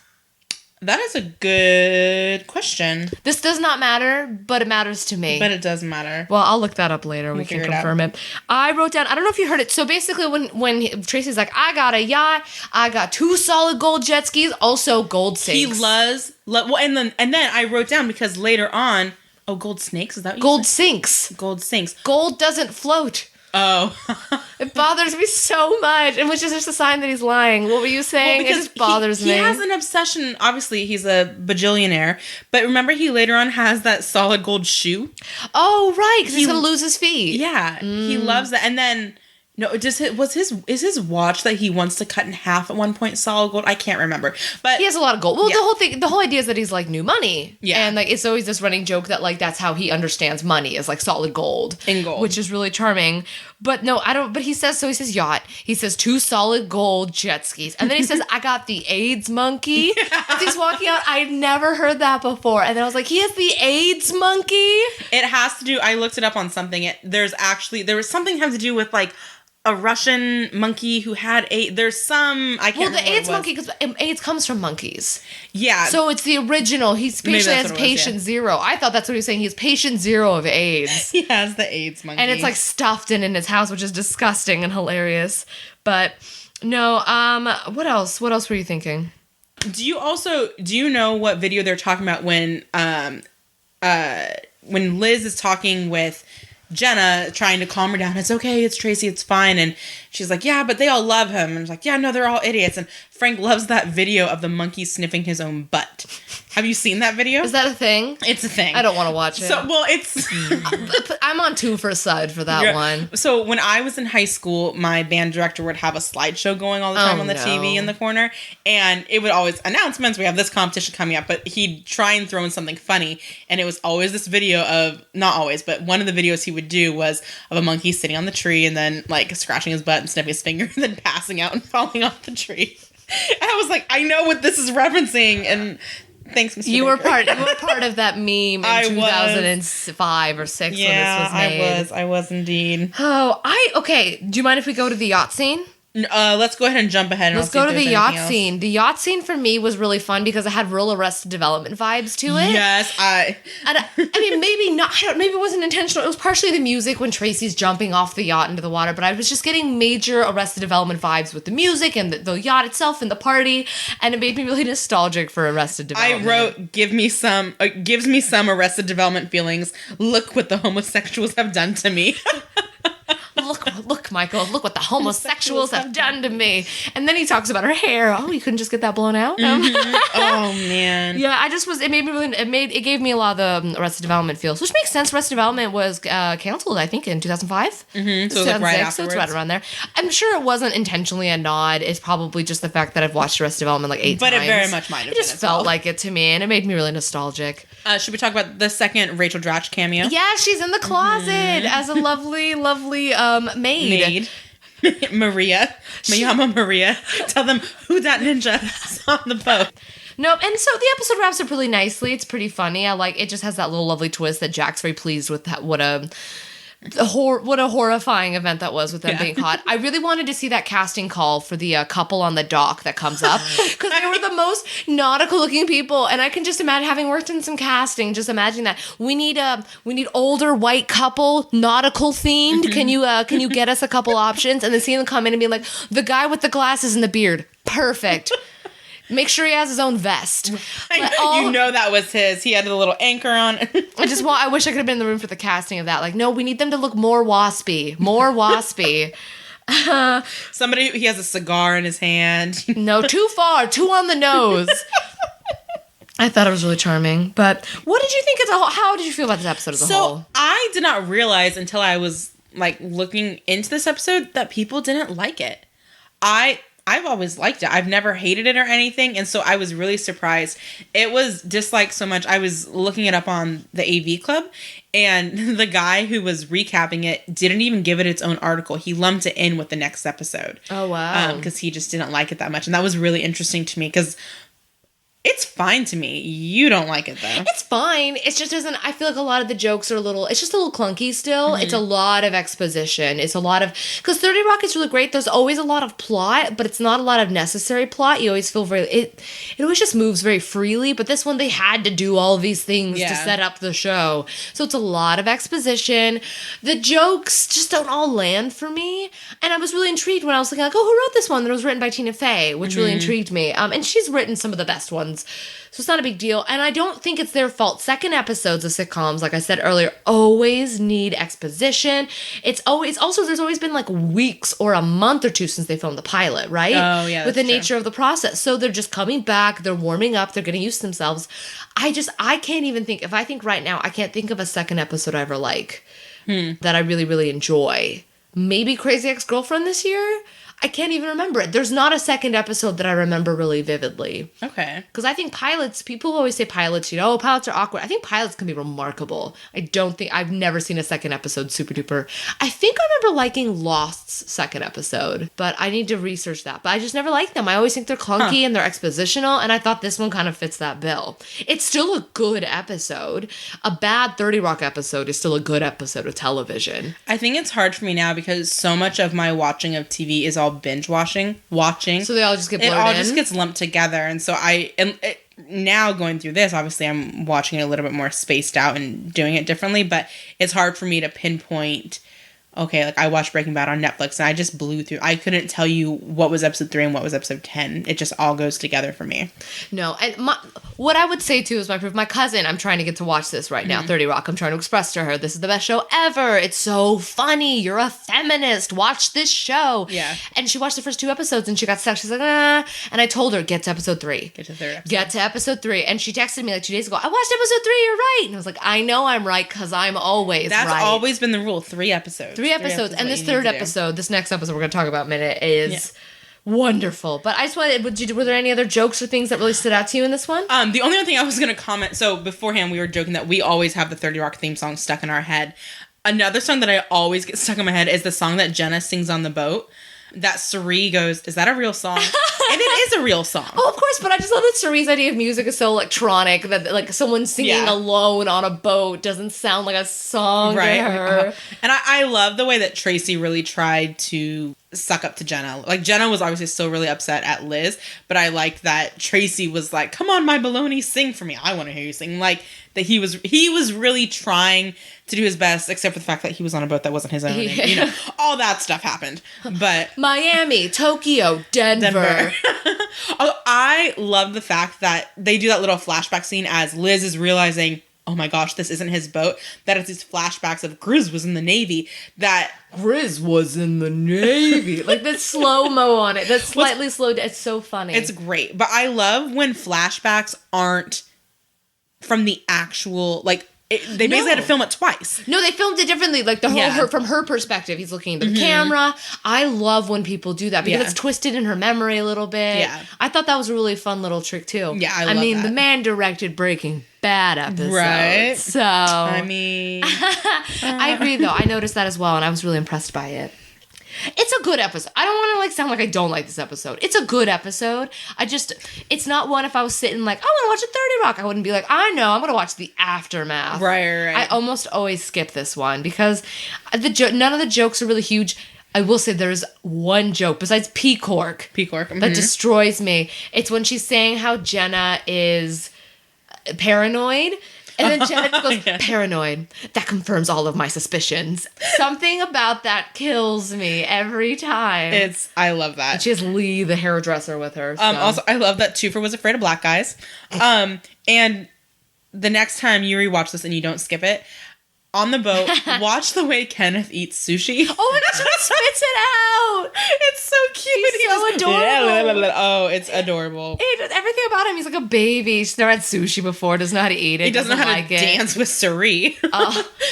Speaker 2: That is a good question.
Speaker 1: This does not matter, but it matters to me.
Speaker 2: But it does matter.
Speaker 1: Well, I'll look that up later. We can confirm it. I wrote down, I don't know if you heard it. So basically when Tracy's like, I got a yacht, I got 2 solid gold jet skis, also gold sinks.
Speaker 2: He loves well, and then I wrote down because later on, gold snakes, is that what you
Speaker 1: gold
Speaker 2: said?
Speaker 1: sinks.
Speaker 2: Gold sinks.
Speaker 1: Gold doesn't float.
Speaker 2: Oh.
Speaker 1: It bothers me so much. And which is just a sign that he's lying. What were you saying? It just bothers me.
Speaker 2: He has an obsession. Obviously, he's a bajillionaire. But remember, he later on has that solid gold shoe?
Speaker 1: Oh, right. Because he's going to lose his feet.
Speaker 2: Yeah. He loves that. And then, no, is his watch that he wants to cut in half at one point solid gold? I can't remember. But
Speaker 1: he has a lot of gold. Well, the whole idea is that he's like new money.
Speaker 2: Yeah.
Speaker 1: And like it's always this running joke that like that's how he understands money is like solid gold.
Speaker 2: In gold.
Speaker 1: Which is really charming. But no, I don't, but he says yacht. He says 2 solid gold jet skis. And then he says, I got the AIDS monkey. As he's walking out, I'd never heard that before. And then I was like, he has the AIDS monkey?
Speaker 2: It has to do, I looked it up on something. There was something having to do with like a Russian monkey who had there's some, I can't remember.
Speaker 1: Well, the AIDS monkey, because AIDS comes from monkeys.
Speaker 2: Yeah.
Speaker 1: So it's the original. He basically has patient 0. I thought that's what he was saying. He's patient 0 of AIDS.
Speaker 2: He has the AIDS monkey.
Speaker 1: And it's like stuffed in his house, which is disgusting and hilarious. But no, what else? What else were you thinking?
Speaker 2: Do you know what video they're talking about when Liz is talking with Jenna trying to calm her down? It's okay, it's Tracy, it's fine. And she's like, yeah, but they all love him. And it's like, yeah, no, they're all idiots. And Frank loves that video of the monkey sniffing his own butt. Have you seen that video?
Speaker 1: Is that a thing?
Speaker 2: It's a thing.
Speaker 1: I don't want to watch it.
Speaker 2: So, well, it's...
Speaker 1: I'm on 2 for side for that one.
Speaker 2: So when I was in high school, my band director would have a slideshow going all the time on the TV in the corner. And it would always, announcements, we have this competition coming up. But he'd try and throw in something funny. And it was always this video of, not always, but one of the videos he would do was of a monkey sitting on the tree and then like scratching his butt and sniffing his finger and then passing out and falling off the tree. And I was like, I know what this is referencing. And thanks, Mr.
Speaker 1: You were
Speaker 2: Baker.
Speaker 1: part of that meme in 2005 or 6 when this was made.
Speaker 2: I was indeed.
Speaker 1: Oh, okay. Do you mind if we go to the yacht scene?
Speaker 2: Let's go ahead and jump ahead. And
Speaker 1: Let's go to the yacht scene. The yacht scene for me was really fun because it had real Arrested Development vibes to it.
Speaker 2: Yes,
Speaker 1: I mean, maybe not. Maybe it wasn't intentional. It was partially the music when Tracy's jumping off the yacht into the water, but I was just getting major Arrested Development vibes with the music and the yacht itself and the party, and it made me really nostalgic for Arrested Development.
Speaker 2: I wrote, gives me some Arrested Development feelings. Look what the homosexuals have done to me.
Speaker 1: Look, Michael, look what the homosexuals have done to me. And then he talks about her hair. Oh, you couldn't just get that blown out?
Speaker 2: Mm-hmm. Oh, man.
Speaker 1: Yeah, it gave me a lot of the Arrested Development feels, which makes sense. Arrested Development was canceled, I think, in 2005.
Speaker 2: Mm-hmm. So like right afterwards.
Speaker 1: So it's right around there. I'm sure it wasn't intentionally a nod. It's probably just the fact that I've watched Arrested Development like 8 times.
Speaker 2: But it very much might have been.
Speaker 1: It just felt like it to me, and it made me really nostalgic.
Speaker 2: Should we talk about the second Rachel Dratch cameo?
Speaker 1: Yeah, she's in the closet as a lovely, lovely maid.
Speaker 2: Maria. Mayama Maria. Tell them who that ninja is on the boat.
Speaker 1: No, and so the episode wraps up really nicely. It's pretty funny. It just has that little lovely twist that Jack's very pleased with what a horrifying event that was with them being caught. I really wanted to see that casting call for the couple on the dock that comes up because they were the most nautical looking people, and I can just imagine, having worked in some casting, just imagine that we need older white couple, nautical themed. Mm-hmm. Can you get us a couple options? And then seeing them come in and be like, the guy with the glasses and the beard, perfect. Make sure he has his own vest.
Speaker 2: You know that was his. He had the little anchor on.
Speaker 1: I wish I could have been in the room for the casting of that. Like, no, we need them to look more waspy. More waspy.
Speaker 2: He has a cigar in his hand.
Speaker 1: No, too far. Too on the nose. I thought it was really charming. But what did you think as a whole? How did you feel about this episode as a whole?
Speaker 2: So I did not realize until I was like looking into this episode that people didn't like it. I've always liked it. I've never hated it or anything. And so I was really surprised. It was disliked so much. I was looking it up on the AV Club, and the guy who was recapping it didn't even give it its own article. He lumped it in with the next episode.
Speaker 1: Oh, wow.
Speaker 2: Because he just didn't like it that much. And that was really interesting to me because it's fine to me. You don't like it, though.
Speaker 1: It's fine. It just doesn't... I feel like a lot of the jokes are it's just a little clunky still. Mm-hmm. It's a lot of exposition. It's a lot of... Because 30 Rock is really great. There's always a lot of plot, but it's not a lot of necessary plot. You always feel very... It always just moves very freely, but this one, they had to do all of these things to set up the show. So it's a lot of exposition. The jokes just don't all land for me. And I was really intrigued when I was looking like, oh, who wrote this one? That was written by Tina Fey, which really intrigued me. And she's written some of the best ones. So it's not a big deal. And I don't think it's their fault. Second episodes of sitcoms, like I said earlier, always need exposition. It's always, also, there's always been like weeks or a month or two since they filmed the pilot, right?
Speaker 2: Oh, yeah.
Speaker 1: With the nature of the process. So they're just coming back, they're warming up, they're getting used to themselves. I can't even think, if I think right now, I can't think of a second episode I ever like that I really, really enjoy. Maybe Crazy Ex-Girlfriend this year? I can't even remember it. There's not a second episode that I remember really vividly.
Speaker 2: Okay.
Speaker 1: Because I think pilots, people always say pilots, pilots are awkward. I think pilots can be remarkable. I've never seen a second episode super duper. I think I remember liking Lost's second episode, but I need to research that. But I just never liked them. I always think they're clunky and they're expositional, and I thought this one kind of fits that bill. It's still a good episode. A bad 30 Rock episode is still a good episode of television.
Speaker 2: I think it's hard for me now because so much of my watching of TV is all binge watching. So
Speaker 1: they all just get blurred in?
Speaker 2: It all just gets lumped together. And so now going through this, obviously I'm watching it a little bit more spaced out and doing it differently, but it's hard for me to pinpoint, okay, like I watched Breaking Bad on Netflix and I just blew through. I couldn't tell you what was episode 3 and what was episode 10. It just all goes together for me.
Speaker 1: No, and what I would say too is my cousin, I'm trying to get to watch this right now, 30 Rock. I'm trying to express to her, this is the best show ever. It's so funny. You're a feminist. Watch this show.
Speaker 2: Yeah.
Speaker 1: And she watched the first 2 episodes and she got stuck. She's like, ah. And I told her, get to episode 3.
Speaker 2: Get to third episode.
Speaker 1: Get to episode 3. And she texted me like 2 days ago, I watched episode 3, you're right. And I was like, I know I'm right because I'm always
Speaker 2: That's
Speaker 1: right.
Speaker 2: That's always been the rule. 3 episodes.
Speaker 1: 3 episodes. And this third episode, this next episode we're going to talk about in a minute is wonderful. But I just wanted, were there any other jokes or things that really stood out to you in this one?
Speaker 2: The only other thing I was going to comment, so beforehand we were joking that we always have the 30 Rock theme song stuck in our head. Another song that I always get stuck in my head is the song that Jenna sings on the boat. That Suri goes, is that a real song? And it is a real song.
Speaker 1: Oh, of course, but I just love that Suri's idea of music is so electronic that like someone singing alone on a boat doesn't sound like a song to her.
Speaker 2: And I love the way that Tracy really tried to suck up to Jenna. Like Jenna was obviously still really upset at Liz, but I like that Tracy was like, come on, my baloney, sing for me. I want to hear you sing. Like that he was really trying to do his best, except for the fact that he was on a boat that wasn't his own.
Speaker 1: Yeah.
Speaker 2: And, all that stuff happened. But
Speaker 1: Miami, Tokyo, Denver.
Speaker 2: I love the fact that they do that little flashback scene as Liz is realizing, oh my gosh, this isn't his boat. That it's these flashbacks of Grizz was in the Navy. That
Speaker 1: Grizz was in the Navy. Like the slow-mo on it. That's slightly slowed. It's so funny.
Speaker 2: It's great. But I love when flashbacks aren't from the actual, like, they basically had to film it twice.
Speaker 1: No, they filmed it differently. Like the whole from her perspective, he's looking at the camera. I love when people do that because it's twisted in her memory a little bit.
Speaker 2: Yeah,
Speaker 1: I thought that was a really fun little trick too.
Speaker 2: Yeah, I love that.
Speaker 1: The man directed Breaking Bad episode,
Speaker 2: right?
Speaker 1: So
Speaker 2: I mean,
Speaker 1: I agree though. I noticed that as well, and I was really impressed by it. It's a good episode. I don't want to sound like I don't like this episode. It's a good episode. It's not one if I was sitting like, I want to watch a 30 Rock. I wouldn't be like, I know, I'm going to watch the aftermath.
Speaker 2: Right.
Speaker 1: I almost always skip this one because none of the jokes are really huge. I will say there's one joke besides P-Cork. That destroys me. It's when she's saying how Jenna is paranoid. And then Jenna goes, paranoid. That confirms all of my suspicions. Something about that kills me every time.
Speaker 2: I love that.
Speaker 1: And she has Lee, the hairdresser, with her. So.
Speaker 2: Also, I love that Twofer was afraid of black guys. And the next time you rewatch this and you don't skip it, on the boat, watch the way Kenneth eats sushi.
Speaker 1: Oh my gosh, he spits it out.
Speaker 2: It's so cute.
Speaker 1: He's so adorable.
Speaker 2: Oh, it's adorable.
Speaker 1: Everything about him, he's like a baby. He's never had sushi before, doesn't know how to eat it.
Speaker 2: He doesn't know how
Speaker 1: like
Speaker 2: to dance with Sari.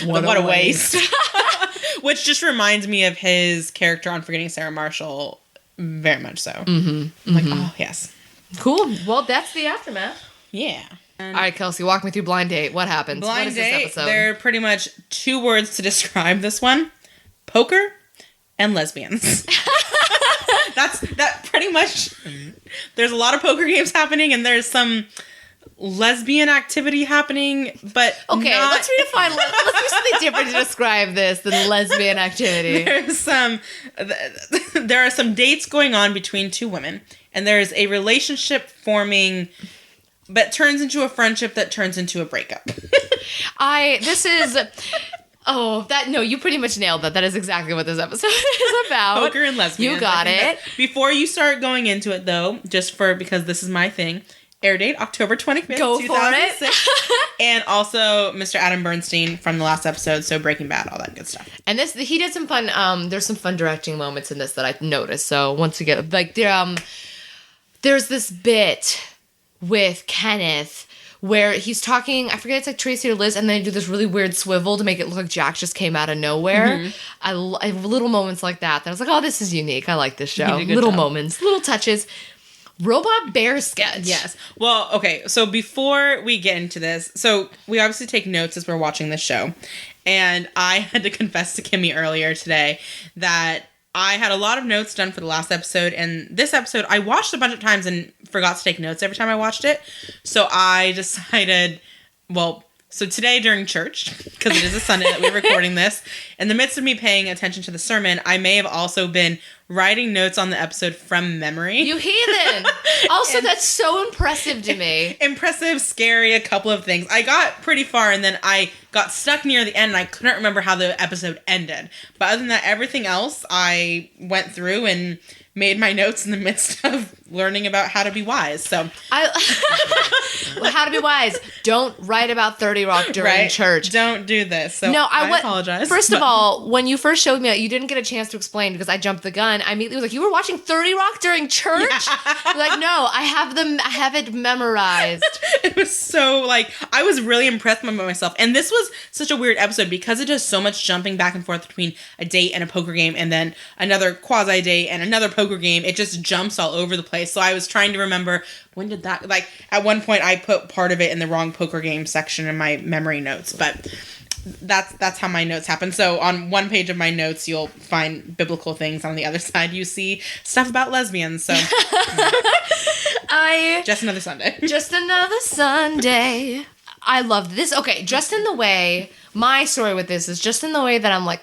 Speaker 1: What a waste.
Speaker 2: Which just reminds me of his character on Forgetting Sarah Marshall, very much so. Like, oh, yes.
Speaker 1: Cool. Well, that's the aftermath.
Speaker 2: Yeah.
Speaker 1: All right, Kelsey, walk me through Blind Date. What happens?
Speaker 2: Blind
Speaker 1: what is
Speaker 2: Date,
Speaker 1: this episode?
Speaker 2: there are pretty much 2 words to describe this one. Poker and lesbians. That pretty much. There's a lot of poker games happening, and there's some lesbian activity happening, but
Speaker 1: okay,
Speaker 2: not...
Speaker 1: let's redefine. Let's do something different to describe this than lesbian activity.
Speaker 2: There are some dates going on between 2 women, and there's a relationship forming, but turns into a friendship that turns into a breakup. You pretty much nailed that. That is exactly what this episode is about. Poker and lesbians.
Speaker 1: You got it.
Speaker 2: Before you start going into it, though, because this is my thing, air date October 25th,
Speaker 1: Go
Speaker 2: 2006.
Speaker 1: for it.
Speaker 2: And also Mr. Adam Bernstein from the last episode, so Breaking Bad, all that good stuff.
Speaker 1: And he did some fun, there's some fun directing moments in this that I noticed. So once again, like, there's this bit with Kenneth where he's talking, I forget, it's like Tracy or Liz, and then they do this really weird swivel to make it look like Jack just came out of nowhere. I have little moments like that I was like, oh, this is unique. I like this show. Little moments, little touches. Robot bear sketch.
Speaker 2: Yes. Well, okay, so before we get into this, so we obviously take notes as we're watching this show, and I had to confess to Kimmie earlier today that I had a lot of notes done for the last episode, and this episode I watched a bunch of times and forgot to take notes every time I watched it. So I decided, so today during church, because it is a Sunday that we're recording this, in the midst of me paying attention to the sermon, I may have also been writing notes on the episode from memory.
Speaker 1: You heathen! Also, that's so impressive to me.
Speaker 2: Impressive, scary, a couple of things. I got pretty far, and then I got stuck near the end, and I couldn't remember how the episode ended. But other than that, everything else I went through and made my notes in the midst of learning about how to be wise. So
Speaker 1: how to be wise. Don't write about 30 Rock during church.
Speaker 2: Don't do this. So no, I apologize.
Speaker 1: First of all, when you first showed me that, you didn't get a chance to explain because I jumped the gun. I immediately was like, you were watching 30 Rock during church? Yeah. Like, no, I have it memorized.
Speaker 2: It was so, I was really impressed by myself. And this was such a weird episode because it does so much jumping back and forth between a date and a poker game and then another quasi date and another poker game. It just jumps all over the place. So I was trying to remember, when did that, at one point I put part of it in the wrong poker game section in my memory notes, but that's how my notes happen. So on one page of my notes, you'll find biblical things. On the other side, you see stuff about lesbians. So just another Sunday.
Speaker 1: Just another Sunday. I love this. Okay, just in the way, my story with this is just in the way that I'm like,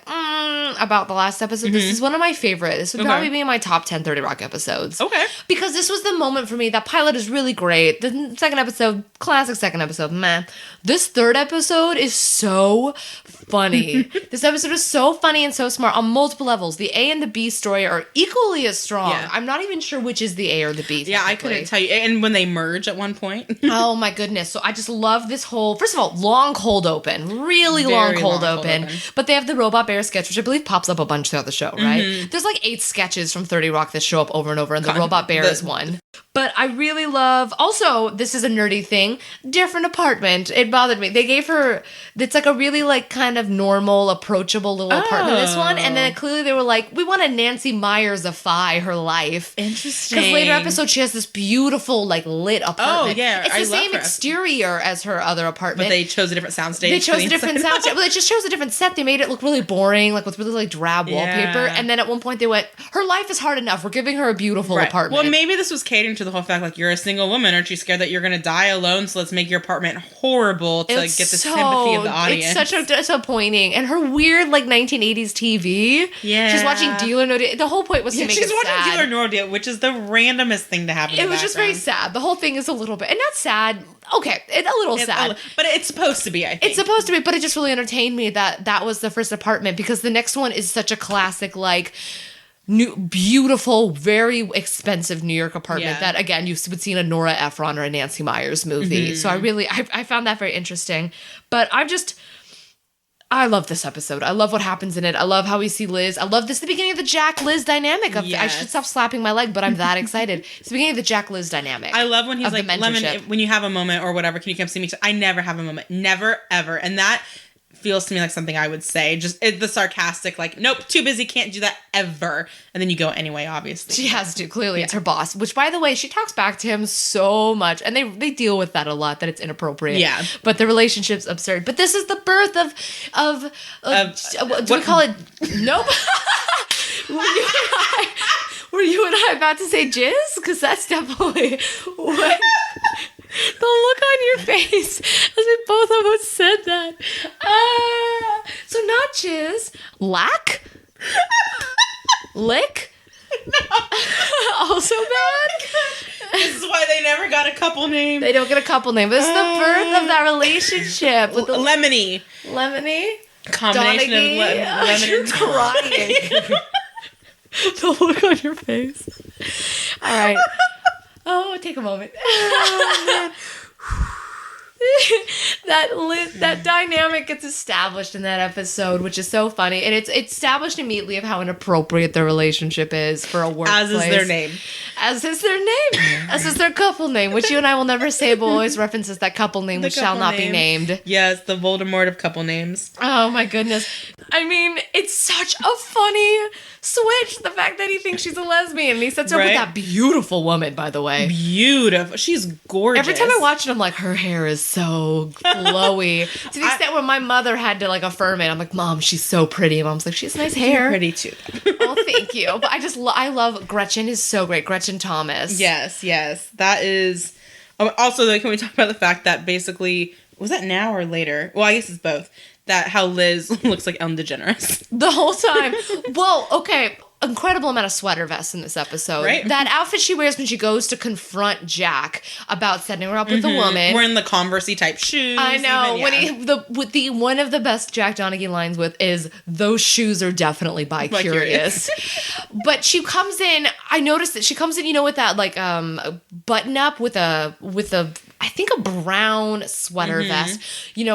Speaker 1: about the last episode. This is one of my favorite. This would probably be in my top 10 30 Rock episodes. Okay. Because this was the moment for me. That pilot is really great. The second episode, classic second episode, meh. This third episode is so funny. This episode is so funny and so smart on multiple levels. The A and the B story are equally as strong. Yeah. I'm not even sure which is the A or the B.
Speaker 2: Yeah, I couldn't tell you. And when they merge at one point.
Speaker 1: Oh my goodness. So I just love this whole, first of all, long cold open. Really long cold open. But they have the robot bear sketch, which I believe pops up a bunch throughout the show, right? There's 8 sketches from 30 Rock that show up over and over, and the robot bear is one. But I really love, also, this is a nerdy thing, different apartment. It bothered me. They gave her, it's a really kind of normal, approachable little apartment, this one. And then clearly they were like, we want a Nancy Meyers-ify her life.
Speaker 2: Interesting.
Speaker 1: Because later episode, she has this beautiful, lit apartment. Oh, yeah. It's the same exterior as her other apartment.
Speaker 2: But they chose a different soundstage.
Speaker 1: They chose a different soundstage. Well, it just shows a different set. They made it look really boring, with really drab wallpaper. And then at one point they went, her life is hard enough. We're giving her a beautiful apartment.
Speaker 2: Well, maybe this was catering to the whole fact, you're a single woman. Aren't you scared that you're going to die alone? So let's make your apartment horrible to get the sympathy of the audience.
Speaker 1: It's such disappointing. And her weird 1980s TV. Yeah. She's watching Deal or No Deal. The whole point was to make it sad.
Speaker 2: She's watching Deal or No Deal, which is the randomest thing to happen.
Speaker 1: It was just very sad. The whole thing is a little bit, and not sad. Okay, it's a little sad.
Speaker 2: But it's supposed to be, I think.
Speaker 1: It's supposed to be, but it just really entertained me that was the first apartment, because the next one is such a classic, new, beautiful, very expensive New York apartment that, again, you would see in a Nora Ephron or a Nancy Meyers movie. So I found that very interesting. But I love this episode. I love what happens in it. I love how we see Liz. I love this, the beginning of the Jack-Liz dynamic. I should stop slapping my leg, but I'm that excited. It's the beginning of the Jack-Liz dynamic.
Speaker 2: I love when he's like, Lemon, when you have a moment or whatever, can you come see me? I never have a moment. Never, ever. And that feels to me like something I would say. Just the sarcastic, like, nope, too busy, can't do that ever. And then you go anyway, obviously.
Speaker 1: She has to. Clearly, it's her boss. Which, by the way, she talks back to him so much. And they deal with that a lot, that it's inappropriate. Yeah. But the relationship's absurd. But this is the birth of what do we call it? Nope. Were you and I about to say jizz? Because that's definitely what... The look on your face as we both of us said that. So not jizz. Lack? Lick?
Speaker 2: No.
Speaker 1: Also bad?
Speaker 2: This is why they never got a couple name.
Speaker 1: They don't get a couple name. This is the birth of that relationship. With the
Speaker 2: Lemony.
Speaker 1: Lemony?
Speaker 2: Combination
Speaker 1: Donaghy?
Speaker 2: of lemon
Speaker 1: You're crying. The look on your face. All right. Oh, take a moment. Oh, that dynamic gets established in that episode, which is so funny, and it's established immediately of how inappropriate their relationship is for a workplace.
Speaker 2: As is their name.
Speaker 1: As is their name. As is their couple name, which you and I will never say, but always references that couple name, which shall not be named.
Speaker 2: Yes, the Voldemort of couple names.
Speaker 1: Oh my goodness. I mean, it's such a funny switch, the fact that he thinks she's a lesbian, and he sets her up with that beautiful woman, by the way.
Speaker 2: Beautiful. She's gorgeous.
Speaker 1: Every time I watch it, I'm like, her hair is so glowy. To the extent where my mother had to like affirm it. I'm like, Mom, she's so pretty. Mom's like, she has nice hair.
Speaker 2: You're pretty too.
Speaker 1: Oh, thank you. But I love Gretchen is so great. Gretchen Thomas.
Speaker 2: Yes. That is. Also, though, can we talk about the fact that basically, was that now or later? Well, I guess it's both. That how Liz looks like Ellen DeGeneres.
Speaker 1: The whole time. Well, okay. Incredible amount of sweater vests in this episode. Right? That outfit she wears when she goes to confront Jack about setting her up with a woman.
Speaker 2: Wearing the Converse-y type shoes.
Speaker 1: I know. When one of the best Jack Donaghy lines is, those shoes are definitely bi-curious. But she comes in, I noticed that she comes in, with that like button up with a I think a brown sweater vest,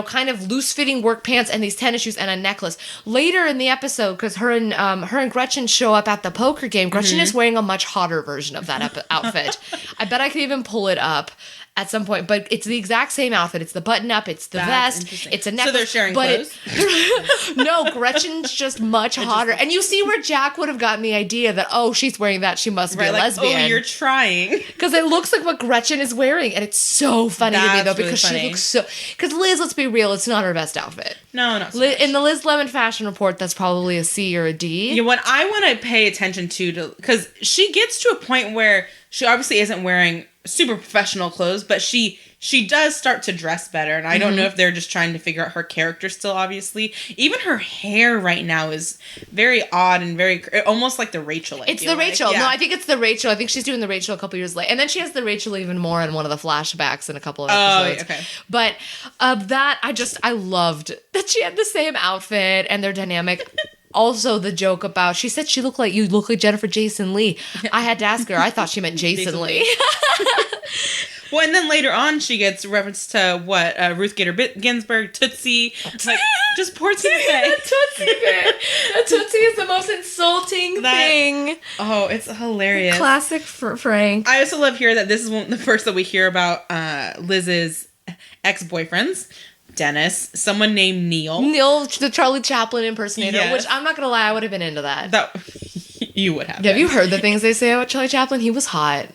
Speaker 1: kind of loose-fitting work pants and these tennis shoes and a necklace. Later in the episode, because her and Gretchen show up at the poker game, Gretchen is wearing a much hotter version of that outfit. I bet I could even pull it up at some point, but it's the exact same outfit. It's the button up, it's the vest, it's a necklace.
Speaker 2: So they're sharing clothes?
Speaker 1: No, Gretchen's just much hotter. And you see where Jack would have gotten the idea that, oh, she's wearing that, she must be a lesbian.
Speaker 2: Oh, you're trying.
Speaker 1: Because it looks like what Gretchen is wearing, and it's so funny to me, though, because she looks so... Because Liz, let's be real, it's not her best outfit.
Speaker 2: No, not so
Speaker 1: much. In the Liz Lemon fashion report, that's probably a C or a D.
Speaker 2: Yeah, what I want to pay attention to, because she gets to a point where she obviously isn't wearing super professional clothes, but she does start to dress better, and I don't know if they're just trying to figure out her character still, obviously. Even her hair right now is very odd and very almost like the Rachel.
Speaker 1: It's the Rachel. Yeah. No, I think it's the Rachel. I think she's doing the Rachel a couple years later, and then she has the Rachel even more in one of the flashbacks in a couple of episodes.
Speaker 2: Oh, okay.
Speaker 1: But that I loved that she had the same outfit and their dynamic. Also, the joke about, she said you look like Jennifer Jason Leigh. I had to ask her. I thought she meant Jason Leigh.
Speaker 2: Well, and then later on, she gets reference to Ruth Bader Ginsburg, Tootsie. Like, just poor Tootsie.
Speaker 1: Tootsie bit. Tootsie is the most insulting thing.
Speaker 2: Oh, it's hilarious.
Speaker 1: Classic for Frank.
Speaker 2: I also love here that this is the first that we hear about Liz's ex-boyfriends. Dennis, someone named Neil.
Speaker 1: Neil, the Charlie Chaplin impersonator, which I'm not going to lie, I would have been into that.
Speaker 2: You would have.
Speaker 1: Have you heard the things they say about Charlie Chaplin? He was hot.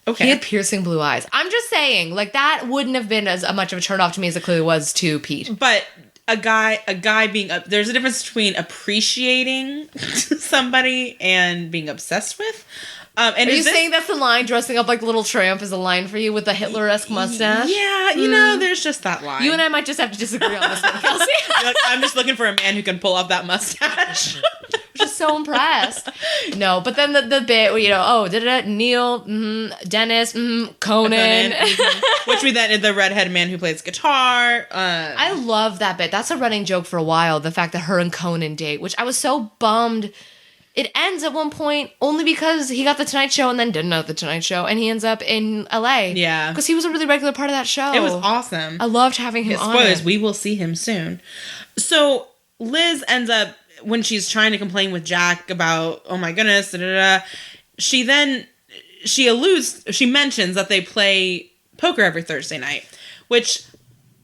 Speaker 2: Okay.
Speaker 1: He had piercing blue eyes. I'm just saying, like, that wouldn't have been as much of a turnoff to me as it clearly was to Pete.
Speaker 2: But a guy being there's a difference between appreciating somebody and being obsessed with. And
Speaker 1: are you saying that's the line, dressing up like Little Tramp is a line for you with the Hitler-esque mustache?
Speaker 2: Yeah, there's just that line.
Speaker 1: You and I might just have to disagree on this one, Kelsey.
Speaker 2: Like, I'm just looking for a man who can pull off that mustache.
Speaker 1: Just so impressed. No, but then the bit where, Neil, Dennis, Conan.
Speaker 2: Which we then, the redhead man who plays guitar.
Speaker 1: I love that bit. That's a running joke for a while, the fact that her and Conan date, which I was so bummed it ends at one point only because he got the Tonight Show and then didn't know the Tonight Show, and he ends up in LA.
Speaker 2: Yeah.
Speaker 1: Because he was a really regular part of that show.
Speaker 2: It was awesome.
Speaker 1: I loved having him on
Speaker 2: spoilers,
Speaker 1: it.
Speaker 2: we will see him soon. So Liz ends up, when she's trying to complain with Jack about, oh my goodness, she mentions that they play poker every Thursday night, which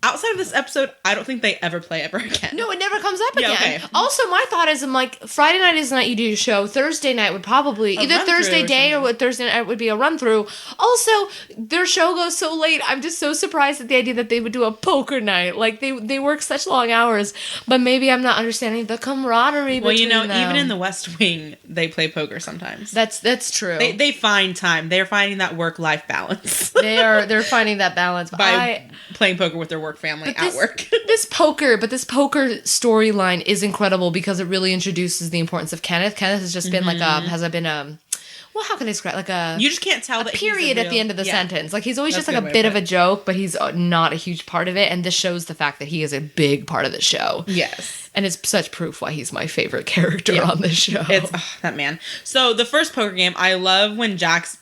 Speaker 2: outside of this episode, I don't think they ever play ever again.
Speaker 1: No, it never comes up again.
Speaker 2: Okay.
Speaker 1: Also, my thought is, I'm like, Friday night is the night you do your show. Thursday night would probably either Thursday day or Thursday night would be a run through. Also, their show goes so late. I'm just so surprised at the idea that they would do a poker night. Like they work such long hours, but maybe I'm not understanding the camaraderie.
Speaker 2: Well,
Speaker 1: between them.
Speaker 2: even in the West Wing, they play poker sometimes.
Speaker 1: That's true.
Speaker 2: They find time. They're finding that work-life balance.
Speaker 1: They're finding that balance
Speaker 2: by playing poker with their work family at work.
Speaker 1: This poker storyline is incredible because it really introduces the importance of Kenneth. Kenneth has just been well, how can I describe,
Speaker 2: you just can't tell that
Speaker 1: period at the end of the sentence. Like, he's always just like a bit of a joke, but he's not a huge part of it, and this shows the fact that he is a big part of the show.
Speaker 2: Yes.
Speaker 1: And it's such proof why he's my favorite character on this show.
Speaker 2: It's that man. So the first poker game, I love when Jack's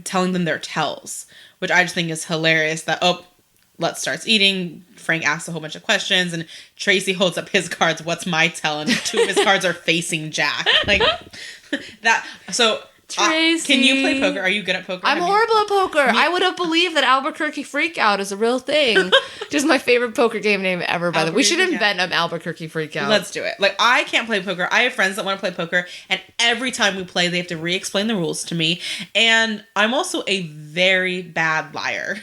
Speaker 2: telling them their tells, which I just think is hilarious. That Lutz starts eating. Frank asks a whole bunch of questions, and Tracy holds up his cards. What's my tell? And 2 of his cards are facing Jack. Like that. So.
Speaker 1: Tracy.
Speaker 2: Can you play poker? Are you good at poker?
Speaker 1: I'm horrible at poker. I would have believed that Albuquerque Freakout is a real thing. Just my favorite poker game name ever, by the way. We should invent an Albuquerque Freakout.
Speaker 2: Let's do it. Like, I can't play poker. I have friends that want to play poker, and every time we play, they have to re-explain the rules to me. And I'm also a very bad liar,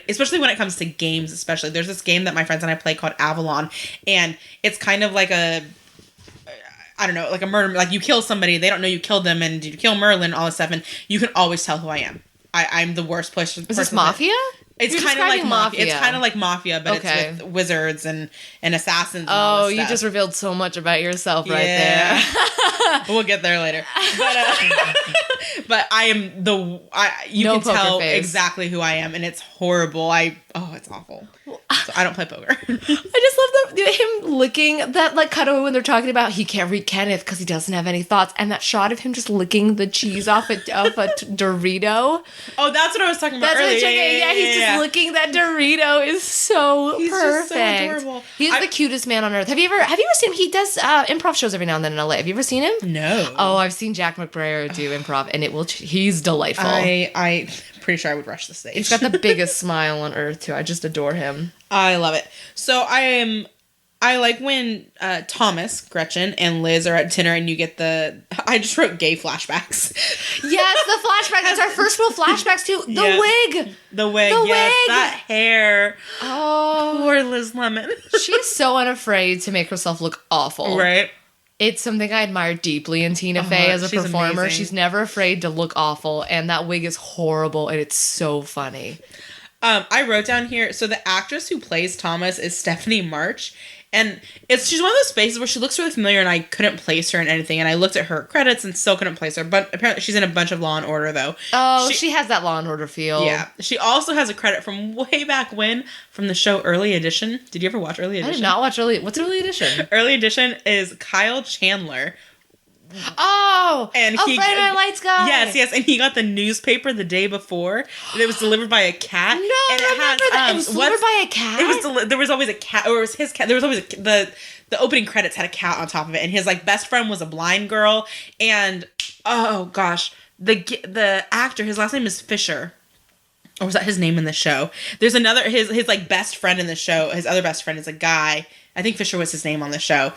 Speaker 2: especially when it comes to games, especially. There's this game that my friends and I play called Avalon, and it's kind of like a murder, like you kill somebody, they don't know you killed them, and you kill Merlin, all this stuff, and you can always tell who I am. I'm the worst person.
Speaker 1: Is this Mafia?
Speaker 2: It's kind of like Mafia. It's kind of like Mafia, but it's with wizards and assassins and all this stuff.
Speaker 1: You just revealed so much about yourself right there.
Speaker 2: We'll get there later. But I am you can tell exactly who I am, and it's horrible. It's awful. So I don't play poker.
Speaker 1: I just love him licking that, like, cutaway when they're talking about he can't read Kenneth because he doesn't have any thoughts, and that shot of him just licking the cheese off a Dorito.
Speaker 2: Oh, that's what I was talking about earlier.
Speaker 1: He's just licking that Dorito is so
Speaker 2: he's
Speaker 1: perfect.
Speaker 2: Just so adorable.
Speaker 1: He's the cutest man on earth. Have you ever seen him? He does improv shows every now and then in LA. Have you ever seen him?
Speaker 2: No.
Speaker 1: Oh, I've seen Jack McBrayer do improv, and he's delightful.
Speaker 2: I'm pretty sure I would rush the stage.
Speaker 1: He's got the biggest smile on earth too. I just adore him.
Speaker 2: I love it. So I like when Thomas, Gretchen, and Liz are at dinner, and you get I just wrote gay flashbacks.
Speaker 1: Yes, the flashback. That's our first real flashbacks too. The wig.
Speaker 2: That hair.
Speaker 1: Oh,
Speaker 2: poor Liz Lemon.
Speaker 1: She's so unafraid to make herself look awful.
Speaker 2: Right.
Speaker 1: It's something I admire deeply in Tina Fey as a performer.
Speaker 2: Amazing.
Speaker 1: She's never afraid to look awful, and that wig is horrible, and it's so funny.
Speaker 2: I wrote down here, so the actress who plays Thomas is Stephanie March, and she's one of those faces where she looks really familiar, and I couldn't place her in anything, and I looked at her credits and still couldn't place her, but apparently she's in a bunch of Law & Order, though.
Speaker 1: Oh, she has that Law & Order feel.
Speaker 2: Yeah. She also has a credit from way back when, from the show Early Edition. Did you ever watch Early Edition?
Speaker 1: I did not watch What's Early Edition?
Speaker 2: Early Edition is Kyle Chandler.
Speaker 1: Oh,
Speaker 2: and
Speaker 1: Friday Night Lights guy.
Speaker 2: Yes, and he got the newspaper the day before. And it was delivered by a cat.
Speaker 1: No,
Speaker 2: and
Speaker 1: it was delivered by a cat.
Speaker 2: There was always a cat, or it was his cat. There was always the opening credits had a cat on top of it, and his best friend was a blind girl. And oh gosh, the actor, his last name is Fisher. Or was that his name in the show? There's another his best friend in the show. His other best friend is a guy. I think Fisher was his name on the show.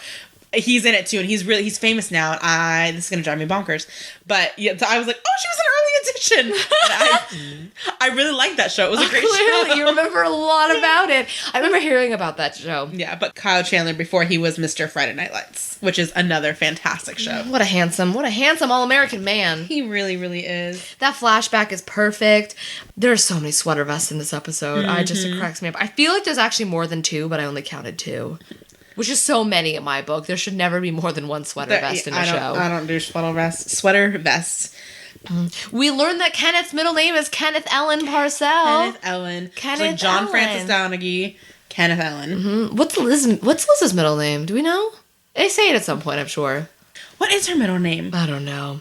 Speaker 2: He's in it too, and he's famous now. And this is gonna drive me bonkers, but yeah, so I was like, oh, she was in Early Edition. And I really liked that show. It was a great show.
Speaker 1: You remember a lot about it. I remember hearing about that show.
Speaker 2: Yeah, but Kyle Chandler before he was Mr. Friday Night Lights, which is another fantastic show.
Speaker 1: What a handsome all-American man.
Speaker 2: He really, really is.
Speaker 1: That flashback is perfect. There are so many sweater vests in this episode. It cracks me up. I feel like there's actually more than 2, but I only counted 2. Which is so many in my book. There should never be more than one sweater vest in a show.
Speaker 2: I don't do sweater vests.
Speaker 1: We learned that Kenneth's middle name is Kenneth Ellen Parcell.
Speaker 2: Kenneth like John Ellen. Francis Donaghy. Kenneth Ellen.
Speaker 1: Mm-hmm. What's Liz's middle name? Do we know? They say it at some point, I'm sure.
Speaker 2: What is her middle name?
Speaker 1: I don't know.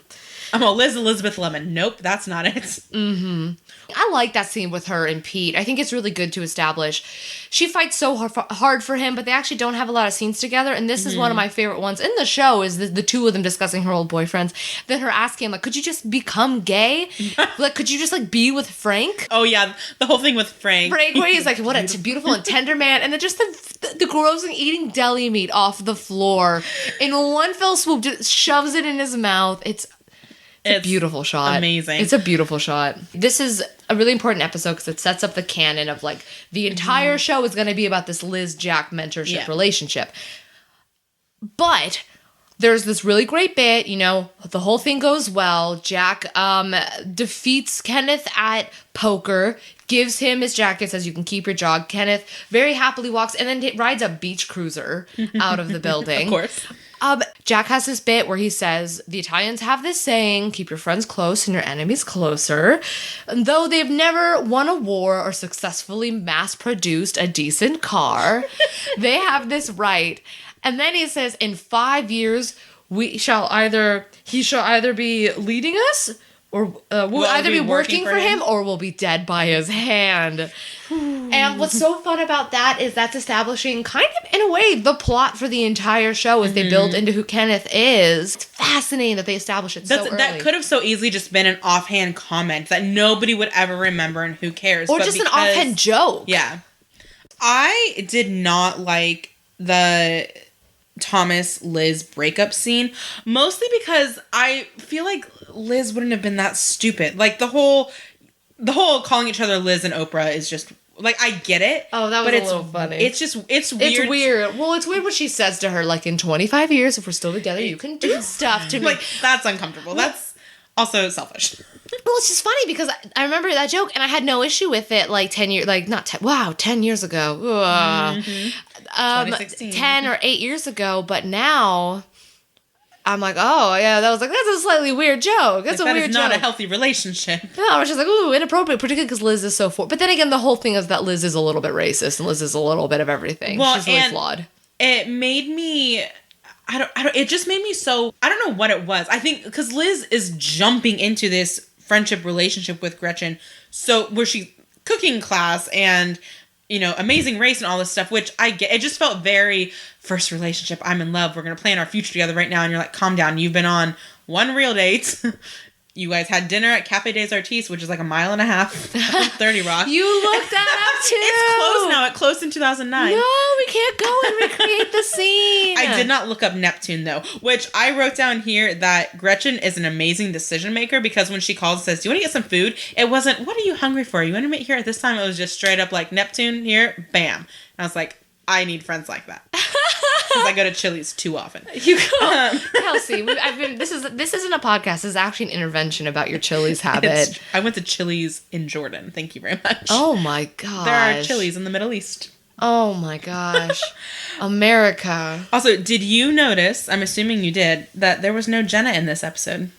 Speaker 2: I'm Liz Elizabeth Lemon. Nope, that's not it.
Speaker 1: Mm-hmm. I like that scene with her and Pete. I think it's really good to establish. She fights so hard for him, but they actually don't have a lot of scenes together. And this is one of my favorite ones in the show is the two of them discussing her old boyfriends. Then her asking him, like, could you just become gay? Like, could you just, like, be with Frank?
Speaker 2: Oh, yeah. The whole thing with Frank.
Speaker 1: Frank, where he's like, what a beautiful and tender man. And then just the gross and eating deli meat off the floor. In one fell swoop, just shoves it in his mouth. It's a beautiful shot.
Speaker 2: Amazing.
Speaker 1: It's a beautiful shot. This is a really important episode because it sets up the canon of, like, the entire show is going to be about this Liz-Jack mentorship relationship. But there's this really great bit, you know, the whole thing goes well. Jack defeats Kenneth at poker, gives him his jacket, says you can keep your job. Kenneth very happily walks and then rides a beach cruiser out of the building.
Speaker 2: Of course.
Speaker 1: Jack has this bit where he says, the Italians have this saying, keep your friends close and your enemies closer. And though they've never won a war or successfully mass-produced a decent car, they have this right. And then he says, in 5 years, he shall either be leading us, or we'll either be working for him, or we'll be dead by his hand. And what's so fun about that is that's establishing kind of, in a way, the plot for the entire show as they build into who Kenneth is. It's fascinating that they establish it so early. That
Speaker 2: could have so easily just been an offhand comment that nobody would ever remember and who cares.
Speaker 1: Or just an offhand joke.
Speaker 2: Yeah. I did not like the Thomas-Liz breakup scene, mostly because I feel like Liz wouldn't have been that stupid. Like, the whole calling each other Liz and Oprah is just, like, I get it.
Speaker 1: Oh, that was a little funny.
Speaker 2: It's weird. It's
Speaker 1: weird. Well, it's weird what she says to her, like, in 25 years, if we're still together, you can do stuff to me.
Speaker 2: Like, that's uncomfortable. That's also selfish.
Speaker 1: Well, it's just funny because I remember that joke and I had no issue with it, like, 10 years, like, 10 years ago.
Speaker 2: 2016.
Speaker 1: 10 or 8 years ago, but now I'm like, oh, yeah, that's a slightly weird joke. That's a weird joke.
Speaker 2: It's not a healthy relationship.
Speaker 1: No, I was just like, ooh, inappropriate, particularly because Liz is so But then again, the whole thing is that Liz is a little bit racist and Liz is a little bit of everything.
Speaker 2: Well,
Speaker 1: she's really flawed.
Speaker 2: It made me... it just made me so... I don't know what it was. I think because Liz is jumping into this friendship relationship with Gretchen, so where she's cooking class and, you know, amazing race and all this stuff, which I get. It just felt very first relationship. I'm in love. We're going to plan our future together right now. And you're like, calm down. You've been on one real date. You guys had dinner at Cafe des Artistes, which is like a mile and a half from 30 Rock.
Speaker 1: You looked that up too.
Speaker 2: It's closed now. It closed in 2009.
Speaker 1: No, we can't go and recreate the scene.
Speaker 2: I did not look up Neptune though, which I wrote down here that Gretchen is an amazing decision maker because when she calls and says, do you want to get some food? It wasn't, what are you hungry for? You want to meet here at this time? It was just straight up like, Neptune here, bam. And I was like, I need friends like that. Because I go to Chili's too often.
Speaker 1: You go, Kelsey. This isn't a podcast. This is actually an intervention about your Chili's habit.
Speaker 2: I went to Chili's in Jordan. Thank you very much.
Speaker 1: Oh my gosh.
Speaker 2: There are Chili's in the Middle East.
Speaker 1: Oh my gosh, America.
Speaker 2: Also, did you notice? I'm assuming you did that there was no Jenna in this episode.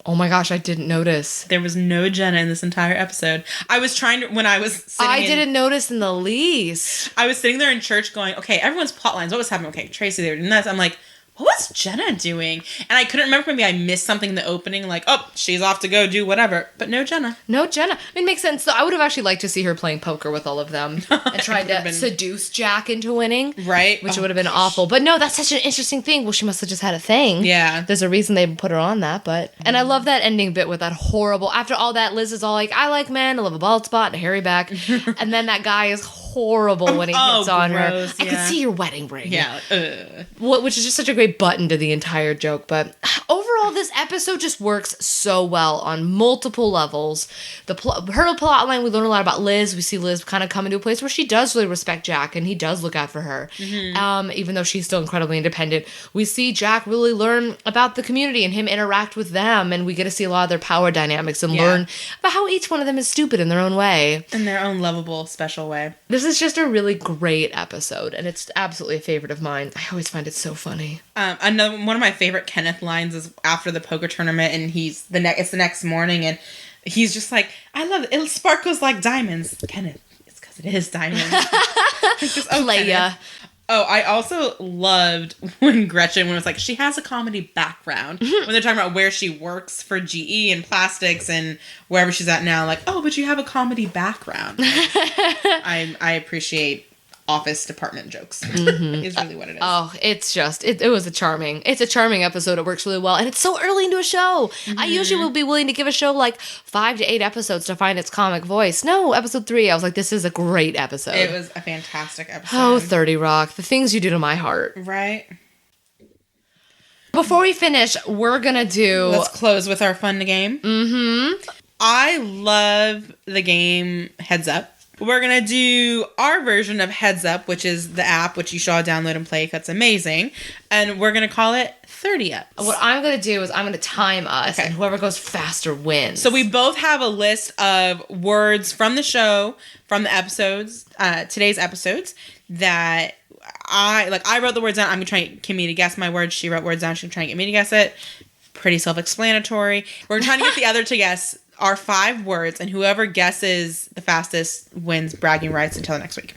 Speaker 1: Oh my gosh, I didn't notice.
Speaker 2: There was no Jenna in this entire episode. I was trying to, when I was sitting
Speaker 1: didn't notice in the least.
Speaker 2: I was sitting there in church going, okay, everyone's plot lines. What was happening? Okay, Tracy, they were doing this. I'm like, what was Jenna doing? And I couldn't remember, maybe I missed something in the opening, like, oh, she's off to go do whatever. But no Jenna.
Speaker 1: No Jenna. It makes sense. So I would have actually liked to see her playing poker with all of them and trying to seduce Jack into winning.
Speaker 2: Right.
Speaker 1: Which would have been awful. But no, that's such an interesting thing. Well, she must have just had a thing.
Speaker 2: Yeah.
Speaker 1: There's a reason they put her on that, but... And I love that ending bit with that horrible... After all that, Liz is all like, I like men, I love a bald spot and a hairy back. And then that guy is horrible when he hits on her. I can see your wedding ring.
Speaker 2: Yeah.
Speaker 1: Which is just such a great button to the entire joke. But overall, this episode just works so well on multiple levels. Her plot line, we learn a lot about Liz. We see Liz kind of come into a place where she does really respect Jack and he does look out for her. Mm-hmm. Even though she's still incredibly independent. We see Jack really learn about the community and him interact with them. And we get to see a lot of their power dynamics and learn about how each one of them is stupid in their own way.
Speaker 2: In their own lovable, special way.
Speaker 1: This is just a really great episode, and it's absolutely a favorite of mine. I always find it so funny.
Speaker 2: Another one of my favorite Kenneth lines is after the poker tournament, and it's the next morning, and he's just like, "I love it. It sparkles like diamonds." Kenneth, it's because it is diamonds. Just,
Speaker 1: Playa.
Speaker 2: Oh, I also loved when Gretchen was like, she has a comedy background. When they're talking about where she works for GE and plastics and wherever she's at now, like, oh, but you have a comedy background. Like, I appreciate office department jokes is really what it is.
Speaker 1: Oh, it's just, it's a charming episode. It works really well. And it's so early into a show. I usually will be willing to give a show like 5 to 8 episodes to find its comic voice. No, episode 3, I was like, this is a great episode.
Speaker 2: It was a fantastic episode.
Speaker 1: Oh, 30 Rock. The things you do to my heart.
Speaker 2: Right.
Speaker 1: Before we finish, we're going to do...
Speaker 2: Let's close with our fun game. I love the game Heads Up. We're going to do our version of Heads Up, which is the app, which you should all download and play. That's amazing. And we're going to call it 30 Ups.
Speaker 1: What I'm going to do is I'm going to time us, and whoever goes faster wins.
Speaker 2: So we both have a list of words from the show, from the episodes, today's episodes, that I wrote the words down. I'm going to try and get Kimmie to guess my words. She wrote words down. She's trying to get me to guess it. Pretty self-explanatory. We're trying to get the other to guess our 5 words, and whoever guesses the fastest wins bragging rights until next week.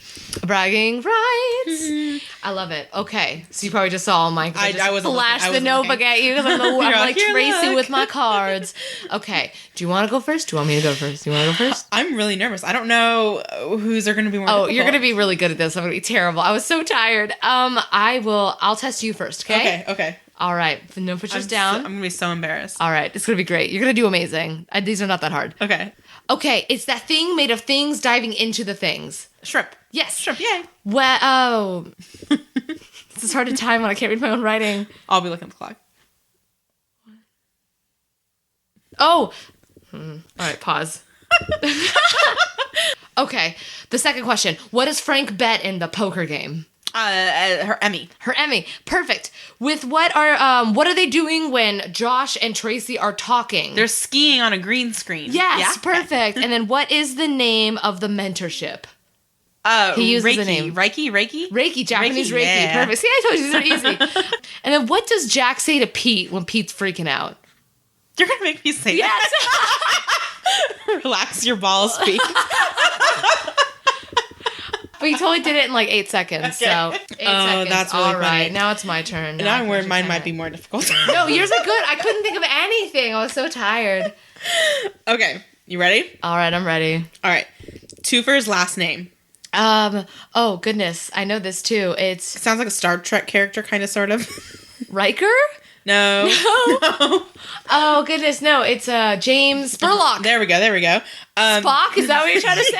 Speaker 1: Bragging rights. I love it. Okay, so you probably just saw all my. I
Speaker 2: wasn't
Speaker 1: flash
Speaker 2: looking.
Speaker 1: the notebook at you because I'm like Tracy
Speaker 2: look.
Speaker 1: with my cards. Okay, do you want to go first? Do you want me to go first? Do you want to go first?
Speaker 2: I'm really nervous. I don't know who's are going to be more. difficult.
Speaker 1: You're going to be really good at this. I'm going to be terrible. I was so tired. I'll test you first.
Speaker 2: Okay.
Speaker 1: All right. No pictures down.
Speaker 2: I'm going to be so embarrassed.
Speaker 1: All right. It's going to be great. You're going to do amazing. These are not that hard. Okay. It's that thing made of things diving into the things.
Speaker 2: Shrimp.
Speaker 1: Yes.
Speaker 2: Shrimp. Yay.
Speaker 1: Well, oh. This is hard to time when I can't read my own writing.
Speaker 2: I'll be looking at the clock.
Speaker 1: Oh. All right. Pause. Okay. The second question. What does Frank bet in the poker game?
Speaker 2: Her Emmy.
Speaker 1: Her Emmy. Perfect. With what are they doing when Josh and Tracy are talking?
Speaker 2: They're skiing on a green screen.
Speaker 1: Yes, perfect. And then what is the name of the mentorship? He uses
Speaker 2: Reiki.
Speaker 1: the name.
Speaker 2: Reiki,
Speaker 1: Japanese Reiki.
Speaker 2: Yeah.
Speaker 1: Perfect. See, I told you these are easy. And then what does Jack say to Pete when Pete's freaking out?
Speaker 2: You're going to make me say
Speaker 1: Yes.
Speaker 2: that. Relax your balls, Pete.
Speaker 1: But you totally did it in like 8 seconds.
Speaker 2: Okay.
Speaker 1: So 8 seconds.
Speaker 2: That's really
Speaker 1: all
Speaker 2: funny.
Speaker 1: right. Now it's my turn.
Speaker 2: Now I'm worried mine might be more difficult.
Speaker 1: No, yours are good. I couldn't think of anything. I was so tired.
Speaker 2: Okay. You ready?
Speaker 1: All right, I'm ready.
Speaker 2: All right. Twofer's last name.
Speaker 1: Oh goodness. I know this too.
Speaker 2: It sounds like a Star Trek character, kind of, sort of.
Speaker 1: Riker?
Speaker 2: No.
Speaker 1: Oh goodness, no. It's James Spurlock.
Speaker 2: There we go.
Speaker 1: Spock? Is that what you're trying to say?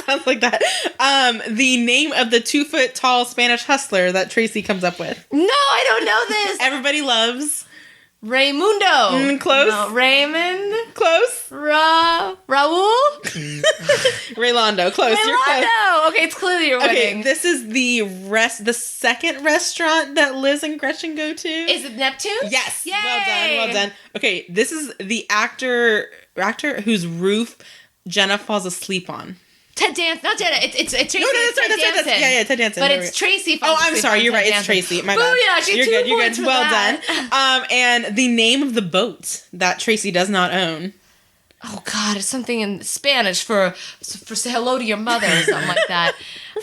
Speaker 2: Sounds like that. The name of the 2-foot tall Spanish hustler that Tracy comes up with.
Speaker 1: No, I don't know this.
Speaker 2: Everybody loves.
Speaker 1: Raymundo.
Speaker 2: Close.
Speaker 1: No, Raymond.
Speaker 2: Close.
Speaker 1: Raul.
Speaker 2: Raylando. Close. You're close.
Speaker 1: Raylando. Okay, it's clearly you're winning.
Speaker 2: Okay, this is the second restaurant that Liz and Gretchen go to.
Speaker 1: Is it Neptune?
Speaker 2: Yes.
Speaker 1: Yay!
Speaker 2: Well done. Okay, this is the actor whose roof Jenna falls asleep on.
Speaker 1: Ted Danson. Not Jenna. It's Tracy.
Speaker 2: No,
Speaker 1: it's
Speaker 2: Ted
Speaker 1: Danson.
Speaker 2: Danson. Yeah, Ted Danson.
Speaker 1: But
Speaker 2: There
Speaker 1: it's
Speaker 2: we go.
Speaker 1: Tracy.
Speaker 2: Oh, I'm sorry. You're right. It's Tracy. My bad.
Speaker 1: Booyah, she
Speaker 2: You're good. You're
Speaker 1: points
Speaker 2: good.
Speaker 1: for
Speaker 2: Well
Speaker 1: that.
Speaker 2: done. And the name of the boat that Tracy does not own.
Speaker 1: Oh God, it's something in Spanish for say hello to your mother or something like that.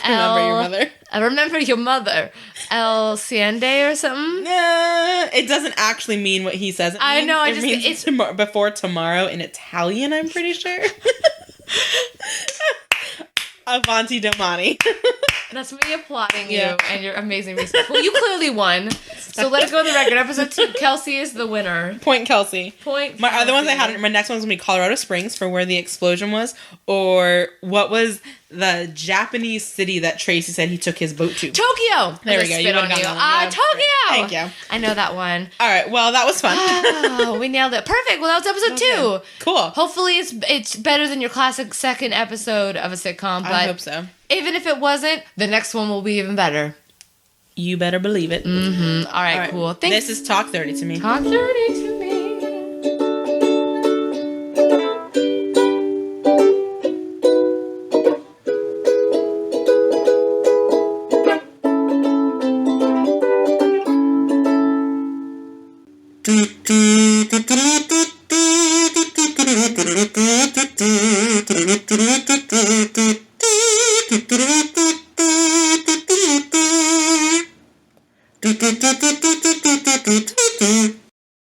Speaker 2: Remember your mother.
Speaker 1: I remember your mother. El Ciende or something.
Speaker 2: It doesn't actually mean what he says.
Speaker 1: I know.
Speaker 2: It means it's before tomorrow in Italian. I'm pretty sure. Avanti domani.
Speaker 1: That's me applauding you and your amazing research. Well, you clearly won. So let it go on the record. Episode 2, Kelsey is the winner.
Speaker 2: Point Kelsey.
Speaker 1: My
Speaker 2: other ones I had, my next one's going to be Colorado Springs for where the explosion was, or what was the Japanese city that Tracy said he took his boat to?
Speaker 1: Tokyo.
Speaker 2: There we go. You
Speaker 1: on
Speaker 2: got
Speaker 1: you.
Speaker 2: that one.
Speaker 1: Tokyo.
Speaker 2: Thank you.
Speaker 1: I know that one.
Speaker 2: All right. Well, that was fun.
Speaker 1: Oh, we nailed it. Perfect. Well, that was episode 2.
Speaker 2: Cool.
Speaker 1: Hopefully it's better than your classic second episode of a sitcom. But
Speaker 2: I hope so.
Speaker 1: Even if it wasn't, the next one will be even better.
Speaker 2: You better believe it.
Speaker 1: Mm-hmm. All right, cool. Thanks.
Speaker 2: This is Talk 30 to me.
Speaker 1: Talk 30 to me.